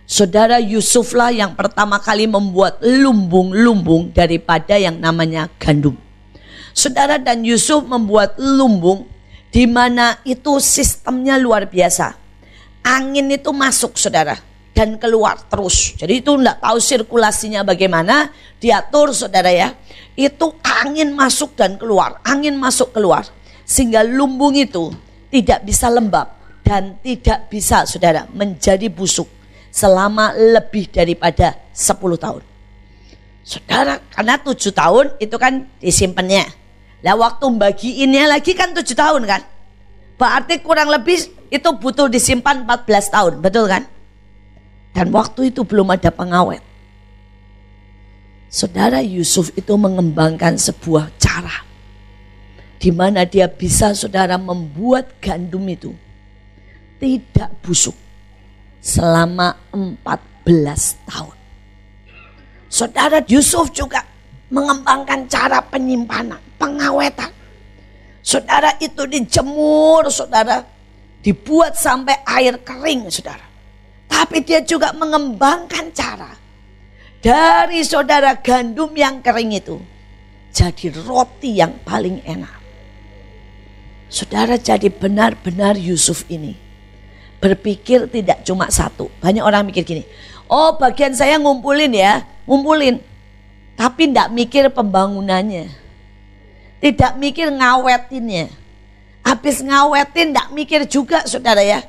Saudara, Yusuflah yang pertama kali membuat lumbung-lumbung daripada yang namanya gandum. Saudara, dan Yusuf membuat lumbung di mana itu sistemnya luar biasa. Angin itu masuk saudara dan keluar terus. Jadi itu enggak tahu sirkulasinya bagaimana, diatur saudara ya. Itu angin masuk dan keluar, angin masuk keluar. Sehingga lumbung itu tidak bisa lembab dan tidak bisa saudara menjadi busuk selama lebih daripada 10 tahun. Saudara, karena 7 tahun itu kan disimpannya. Lah waktu bagiinnya lagi kan 7 tahun kan. Berarti kurang lebih itu butuh disimpan 14 tahun, betul kan? Dan waktu itu belum ada pengawet. Saudara, Yusuf itu mengembangkan sebuah cara di mana dia bisa saudara membuat gandum itu tidak busuk selama 14 tahun. Saudara, Yusuf juga mengembangkan cara penyimpanan, pengawetan. Saudara, itu dijemur, saudara, dibuat sampai air kering, saudara. Tapi dia juga mengembangkan cara dari saudara gandum yang kering itu jadi roti yang paling enak. Saudara, jadi benar-benar Yusuf ini berpikir tidak cuma satu. Banyak orang mikir gini, oh bagian saya ngumpulin ya, ngumpulin. Tapi tidak mikir pembangunannya. Tidak mikir ngawetinnya. Habis ngawetin tidak mikir juga saudara ya.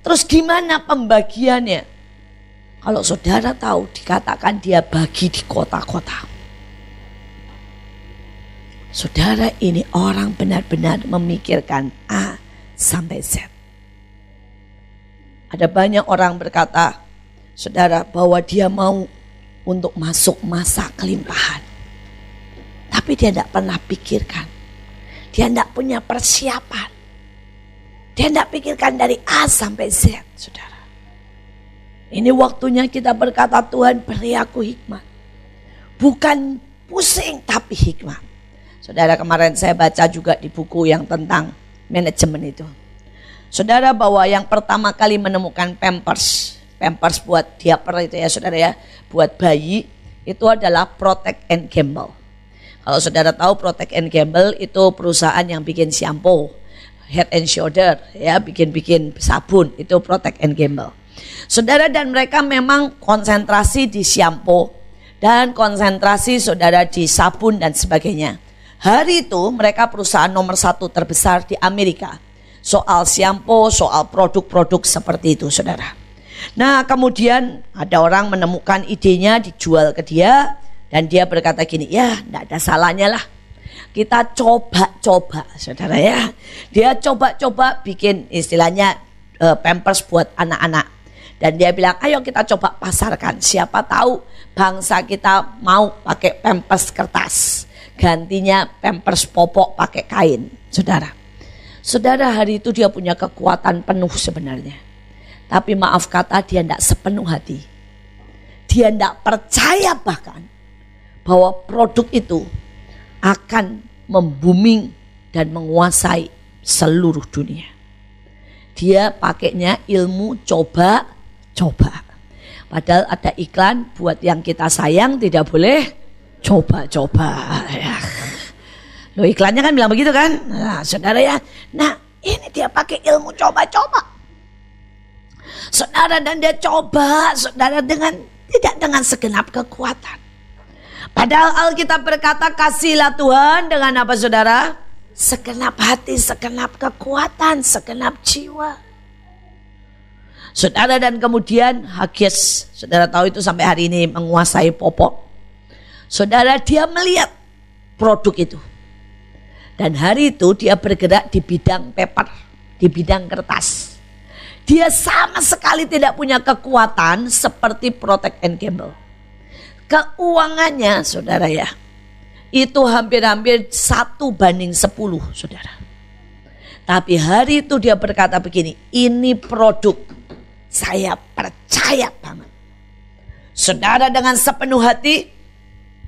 Terus gimana pembagiannya? Kalau saudara tahu dikatakan dia bagi di kota-kota. Saudara, ini orang benar-benar memikirkan A sampai Z. Ada banyak orang berkata, saudara, bahwa dia mau untuk masuk masa kelimpahan. Tapi dia tidak pernah pikirkan. Dia tidak punya persiapan. Dia tidak pikirkan dari A sampai Z, saudara. Ini waktunya kita berkata, Tuhan beri aku hikmat. Bukan pusing tapi hikmat. Saudara, kemarin saya baca juga di buku yang tentang manajemen itu. Saudara, bahwa yang pertama kali menemukan Pampers buat diaper itu ya saudara ya, buat bayi, itu adalah Procter & Gamble. Kalau saudara tahu Procter & Gamble itu perusahaan yang bikin shampoo, Head and Shoulder ya, bikin sabun, itu Procter & Gamble. Saudara, dan mereka memang konsentrasi di shampoo dan konsentrasi saudara di sabun dan sebagainya. Hari itu mereka perusahaan nomor 1 terbesar di Amerika soal shampoo, soal produk-produk seperti itu saudara. Nah kemudian ada orang menemukan idenya, dijual ke dia, dan dia berkata gini, ya tidak ada salahnya lah, kita coba-coba saudara ya. Dia coba-coba bikin istilahnya Pampers buat anak-anak. Dan dia bilang, ayo kita coba pasarkan, siapa tahu bangsa kita mau pakai Pampers kertas, gantinya Pampers popok pakai kain saudara. Saudara, hari itu dia punya kekuatan penuh sebenarnya. Tapi maaf kata, dia tidak sepenuh hati. Dia tidak percaya bahkan bahwa produk itu akan membuming dan menguasai seluruh dunia. Dia pakainya ilmu coba-coba. Padahal ada iklan, buat yang kita sayang tidak boleh coba-coba. Ya. Loh, iklannya kan bilang begitu kan? Nah, saudara ya. Nah, ini dia pakai ilmu coba-coba. Saudara, dan dia coba, saudara, tidak dengan segenap kekuatan. Padahal Alkitab berkata, kasihlah Tuhan dengan apa, saudara? Segenap hati, segenap kekuatan, segenap jiwa. Saudara, dan kemudian Hages, saudara tahu itu sampai hari ini menguasai popok. Saudara, dia melihat produk itu. Dan hari itu dia bergerak di bidang paper, di bidang kertas. Dia sama sekali tidak punya kekuatan seperti Procter & Gamble. Keuangannya, saudara ya, itu hampir-hampir 1:10, saudara. Tapi hari itu dia berkata begini, ini produk saya percaya banget. Saudara, dengan sepenuh hati,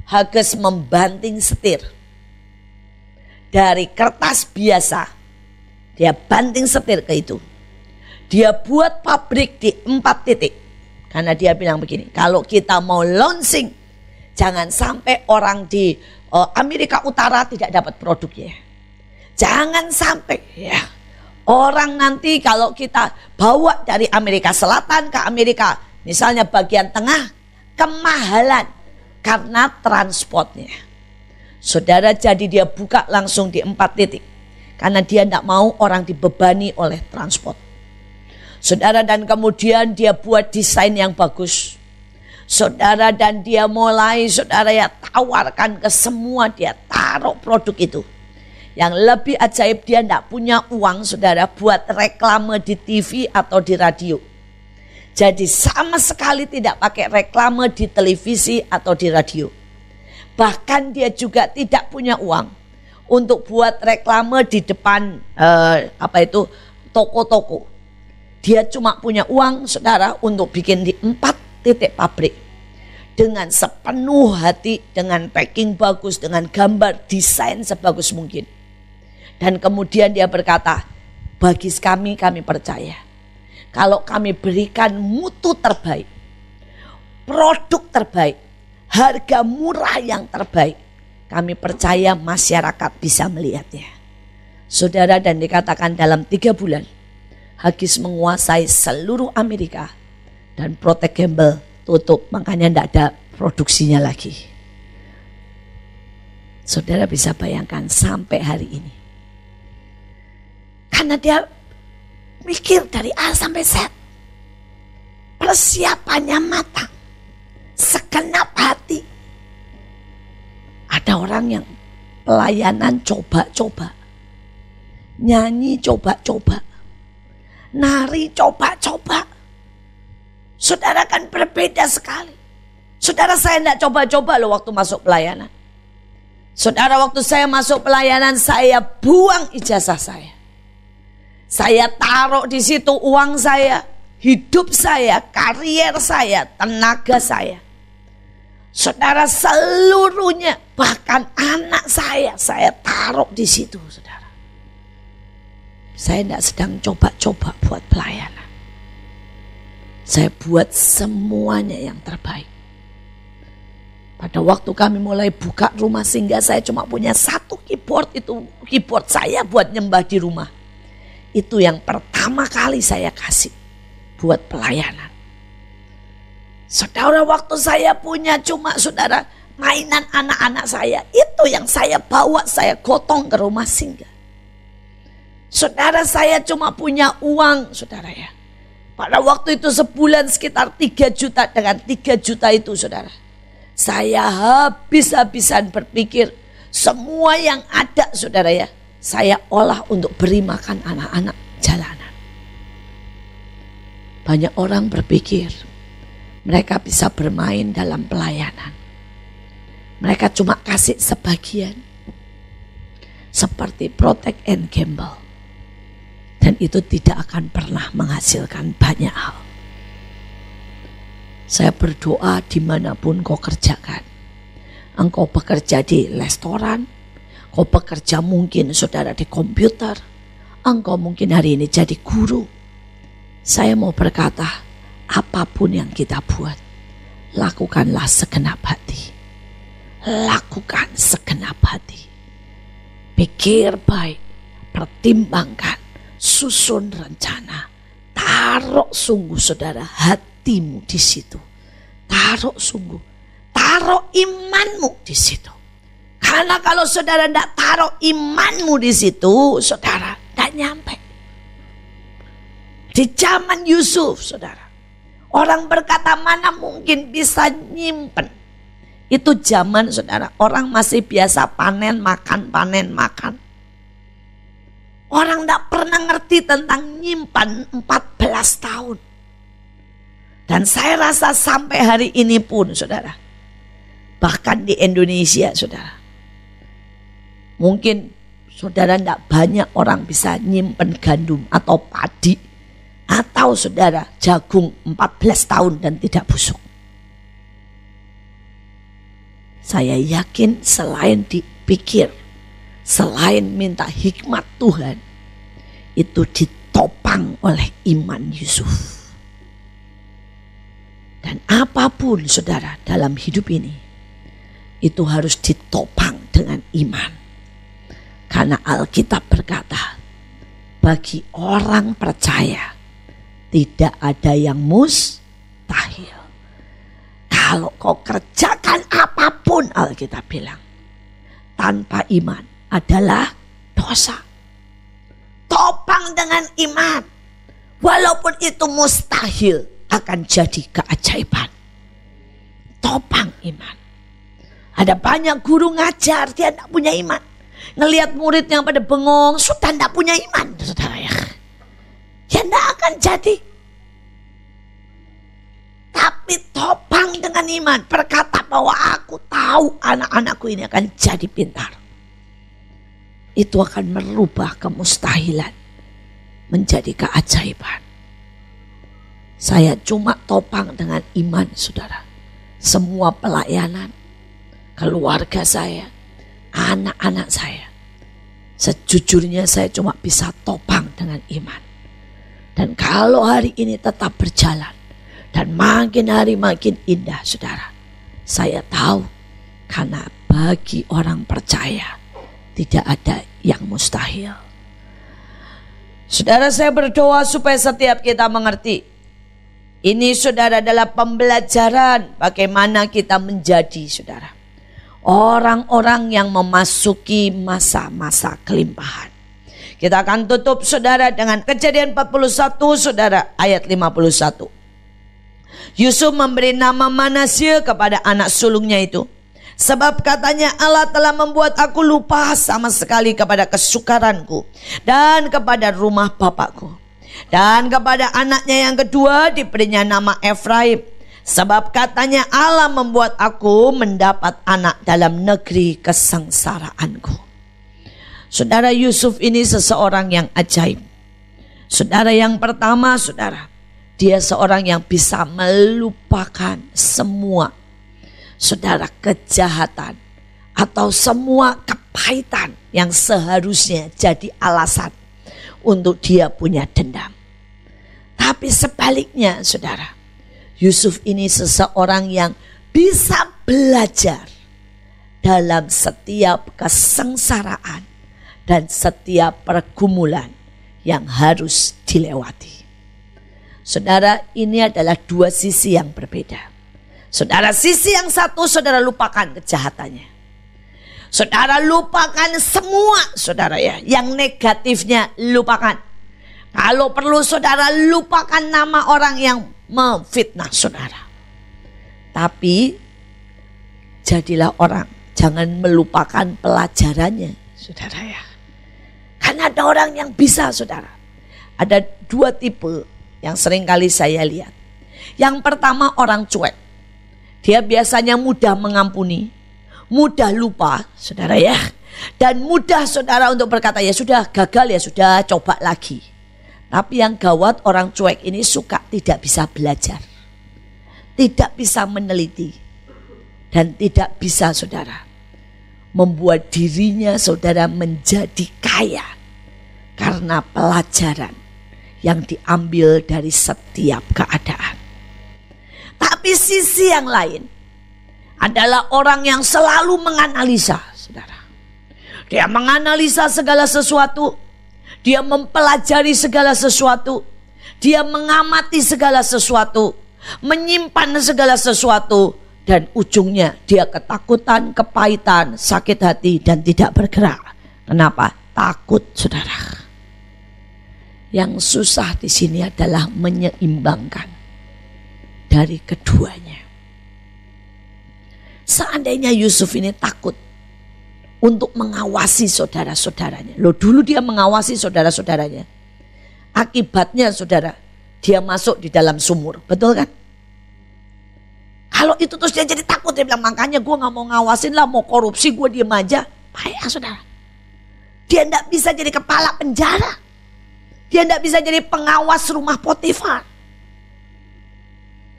Hages membanting setir. Dari kertas biasa, dia banting setir ke itu. Dia buat pabrik di 4 titik. Karena dia bilang begini, kalau kita mau launching, jangan sampai orang di Amerika Utara tidak dapat produknya. Jangan sampai ya, orang nanti kalau kita bawa dari Amerika Selatan ke Amerika, misalnya bagian tengah, kemahalan karena transportnya. Saudara, jadi dia buka langsung di 4 titik. Karena dia tidak mau orang dibebani oleh transport. Saudara, dan kemudian dia buat desain yang bagus. Saudara, dan dia mulai, saudara ya, tawarkan ke semua, dia taruh produk itu. Yang lebih ajaib, dia tidak punya uang, saudara, buat reklame di TV atau di radio. Jadi sama sekali tidak pakai reklame di televisi atau di radio. Bahkan dia juga tidak punya uang untuk buat reklame di depan toko-toko. Dia cuma punya uang, saudara, untuk bikin di 4 titik pabrik. Dengan sepenuh hati, dengan packing bagus, dengan gambar, desain sebagus mungkin. Dan kemudian dia berkata, bagi kami percaya. Kalau kami berikan mutu terbaik, produk terbaik, harga murah yang terbaik, kami percaya masyarakat bisa melihatnya. Saudara, dan dikatakan dalam 3 bulan, Hages menguasai seluruh Amerika. Dan Procter & Gamble tutup, makanya tidak ada produksinya lagi. Saudara bisa bayangkan sampai hari ini. Karena dia mikir dari A sampai Z. Persiapannya matang. Segenap hati. Ada orang yang pelayanan coba-coba. Nyanyi coba-coba. Nari coba-coba. Saudara, kan berbeda sekali. Saudara, saya tidak coba-coba loh waktu masuk pelayanan. Saudara, waktu saya masuk pelayanan, saya buang ijazah saya. Saya taruh di situ uang saya, hidup saya, karier saya, tenaga saya. Saudara, seluruhnya, bahkan anak saya taruh di situ, saudara. Saya tidak sedang coba-coba buat pelayanan. Saya buat semuanya yang terbaik. Pada waktu kami mulai buka rumah singgah, saya cuma punya 1 keyboard, itu keyboard saya buat nyembah di rumah. Itu yang pertama kali saya kasih buat pelayanan. Saudara, waktu saya punya cuma, saudara, mainan anak-anak saya, itu yang saya bawa, saya gotong ke rumah singgah. Saudara, saya cuma punya uang, saudara ya. Pada waktu itu sebulan sekitar 3 juta. Dengan 3 juta itu, saudara, saya habis-habisan berpikir semua yang ada, saudara ya, saya olah untuk beri makan anak-anak jalanan. Banyak orang berpikir mereka bisa bermain dalam pelayanan. Mereka cuma kasih sebagian. Seperti Procter & Gamble. Dan itu tidak akan pernah menghasilkan banyak hal. Saya berdoa dimanapun kau kerjakan. Engkau bekerja di restoran, kau bekerja mungkin saudara di komputer, engkau mungkin hari ini jadi guru. Saya mau berkata, apapun yang kita buat, lakukanlah segenap hati. Lakukan segenap hati. Pikir baik, pertimbangkan, susun rencana. Taruh sungguh saudara hatimu di situ. Taruh sungguh. Taruh imanmu di situ. Karena kalau saudara tidak taruh imanmu di situ, saudara tidak nyampe. Di zaman Yusuf, saudara, orang berkata mana mungkin bisa nyimpen. Itu zaman saudara, orang masih biasa panen makan. Orang tidak pernah ngerti tentang nyimpan 14 tahun. Dan saya rasa sampai hari ini pun saudara, bahkan di Indonesia saudara, mungkin saudara tidak banyak orang bisa nyimpen gandum atau padi, atau saudara jagung 14 tahun dan tidak busuk. Saya yakin selain dipikir, selain minta hikmat Tuhan, itu ditopang oleh iman Yusuf. Dan apapun saudara dalam hidup ini, itu harus ditopang dengan iman. Karena Alkitab berkata, bagi orang percaya tidak ada yang mustahil. Kalau kau kerjakan apapun, Alkitab bilang, tanpa iman adalah dosa. Topang dengan iman. Walaupun itu mustahil, akan jadi keajaiban. Topang iman. Ada banyak guru ngajar, dia tidak punya iman. Ngelihat murid yang pada bengong, sudah tidak punya iman, saudara ya. Ya tidak akan jadi. Tapi topang dengan iman, berkata bahwa aku tahu anak-anakku ini akan jadi pintar. Itu akan merubah kemustahilan menjadi keajaiban. Saya cuma topang dengan iman saudara. Semua pelayanan, keluarga saya, anak-anak saya, sejujurnya saya cuma bisa topang dengan iman. Dan kalau hari ini tetap berjalan, dan makin hari makin indah saudara, saya tahu karena bagi orang percaya tidak ada yang mustahil. Saudara, saya berdoa supaya setiap kita mengerti. Ini saudara adalah pembelajaran bagaimana kita menjadi saudara orang-orang yang memasuki masa-masa kelimpahan. Kita akan tutup saudara dengan Kejadian 41 saudara ayat 51. Yusuf memberi nama Manasye kepada anak sulungnya itu. Sebab katanya Allah telah membuat aku lupa sama sekali kepada kesukaranku dan kepada rumah bapakku. Dan kepada anaknya yang kedua diberinya nama Efraim. Sebab katanya Allah membuat aku mendapat anak dalam negeri kesengsaraanku. Saudara, Yusuf ini seseorang yang ajaib. Saudara, yang pertama saudara, dia seorang yang bisa melupakan semua saudara kejahatan atau semua kepahitan yang seharusnya jadi alasan untuk dia punya dendam. Tapi sebaliknya saudara, Yusuf ini seseorang yang bisa belajar dalam setiap kesengsaraan dan setiap pergumulan yang harus dilewati. Saudara, ini adalah dua sisi yang berbeda. Saudara, sisi yang satu saudara lupakan kejahatannya. Saudara lupakan semua saudara ya, yang negatifnya lupakan. Kalau perlu saudara lupakan nama orang yang memfitnah saudara. Tapi jadilah orang, jangan melupakan pelajarannya saudara ya. Karena ada orang yang bisa saudara. Ada dua tipe yang sering kali saya lihat. Yang pertama orang cuek. Dia biasanya mudah mengampuni, mudah lupa saudara ya. Dan mudah saudara untuk berkata ya sudah gagal ya sudah coba lagi. Tapi yang gawat, orang cuek ini suka tidak bisa belajar, tidak bisa meneliti, dan tidak bisa saudara membuat dirinya saudara menjadi kaya karena pelajaran yang diambil dari setiap keadaan. Tapi sisi yang lain adalah orang yang selalu menganalisa saudara. Dia menganalisa segala sesuatu, dia mempelajari segala sesuatu, dia mengamati segala sesuatu, menyimpan segala sesuatu, dan ujungnya dia ketakutan, kepahitan, sakit hati, dan tidak bergerak. Kenapa? Takut saudara. Yang susah di sini adalah menyeimbangkan dari keduanya. Seandainya Yusuf ini takut untuk mengawasi saudara-saudaranya. Loh, dulu dia mengawasi saudara-saudaranya. Akibatnya saudara, dia masuk di dalam sumur. Betul kan? Kalau itu terus dia jadi takut. Dia bilang, makanya gue gak mau ngawasin lah, mau korupsi gue diem aja. Payah saudara. Dia gak bisa jadi kepala penjara. Dia gak bisa jadi pengawas rumah Potifar.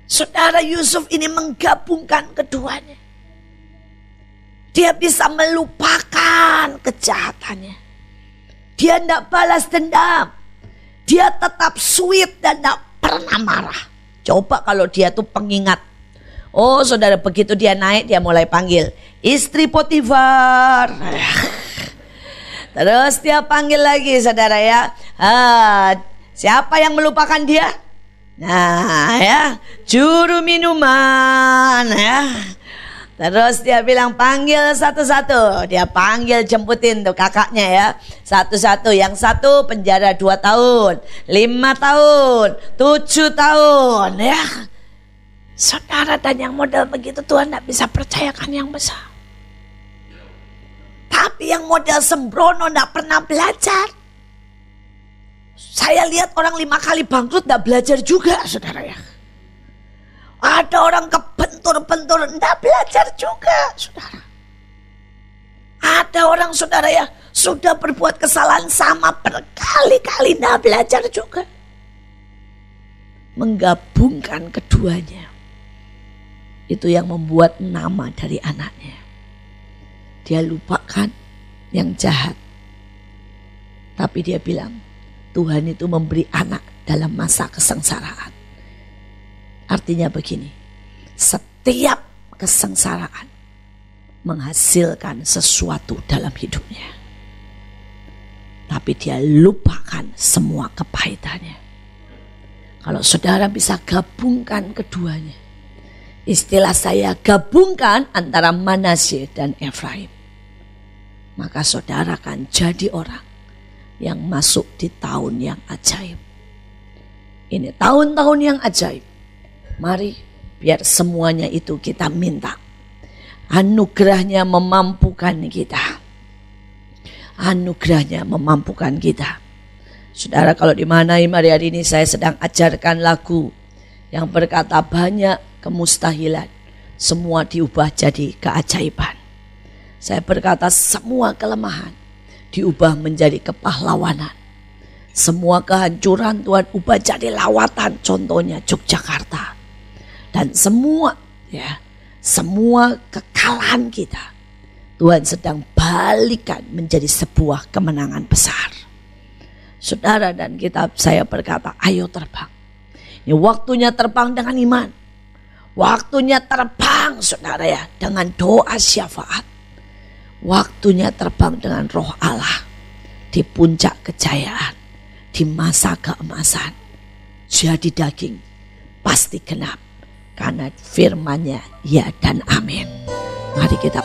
Saudara, Yusuf ini menggabungkan keduanya. Dia bisa melupakan kejahatannya. Dia tidak balas dendam. Dia tetap sweet dan tidak pernah marah. Coba kalau dia tuh pengingat. Oh saudara, begitu dia naik dia mulai panggil istri Potifar. Terus dia panggil lagi saudara ya. Siapa yang melupakan dia? Nah ya, juru minuman ya. Terus dia bilang panggil satu-satu. Dia panggil jemputin tuh kakaknya ya. Satu-satu. Yang satu penjara 2 tahun, 5 tahun, 7 tahun ya. Saudara, dan yang model begitu Tuhan tidak bisa percayakan yang besar. Tapi yang model sembrono tidak pernah belajar. Saya lihat orang 5 kali bangkrut tidak belajar juga saudara ya. Ada orang kebentur-bentur, tidak belajar juga, saudara. Ada orang, saudara ya, sudah berbuat kesalahan sama berkali-kali, tidak belajar juga. Menggabungkan keduanya, itu yang membuat nama dari anaknya. Dia lupakan yang jahat. Tapi dia bilang, Tuhan itu memberi anak dalam masa kesengsaraan. Artinya begini, setiap kesengsaraan menghasilkan sesuatu dalam hidupnya. Tapi dia lupakan semua kepahitannya. Kalau saudara bisa gabungkan keduanya, istilah saya gabungkan antara Manasye dan Efraim, maka saudara akan jadi orang yang masuk di tahun yang ajaib. Ini tahun-tahun yang ajaib. Mari biar semuanya itu kita minta. Anugerahnya memampukan kita. Anugerahnya memampukan kita. Saudara, kalau dimanai hari ini saya sedang ajarkan lagu yang berkata banyak kemustahilan, semua diubah jadi keajaiban. Saya berkata semua kelemahan diubah menjadi kepahlawanan. Semua kehancuran Tuhan ubah jadi lawatan, contohnya Yogyakarta. Dan semua kekalahan kita Tuhan sedang balikan menjadi sebuah kemenangan besar. Saudara, dan saya berkata, ayo terbang. Ini waktunya terbang dengan iman. Waktunya terbang saudara ya dengan doa syafaat. Waktunya terbang dengan roh Allah di puncak kejayaan, di masa keemasan. Jadi daging pasti genap. Karena firman-Nya ya dan amin. Mari kita.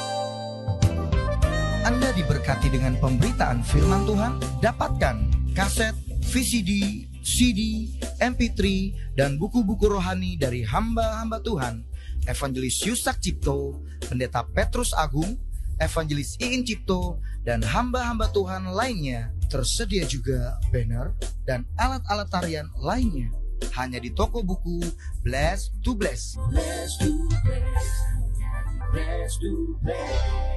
Anda diberkati dengan pemberitaan firman Tuhan. Dapatkan kaset, VCD, CD, MP3, dan buku-buku rohani dari hamba-hamba Tuhan. Evangelis Yusak Cipto, Pendeta Petrus Agung, Evangelis Iin Cipto, dan hamba-hamba Tuhan lainnya. Tersedia juga banner dan alat-alat tarian lainnya. Hanya di toko buku Bless to Bless. Bless to Bless. Bless to Bless.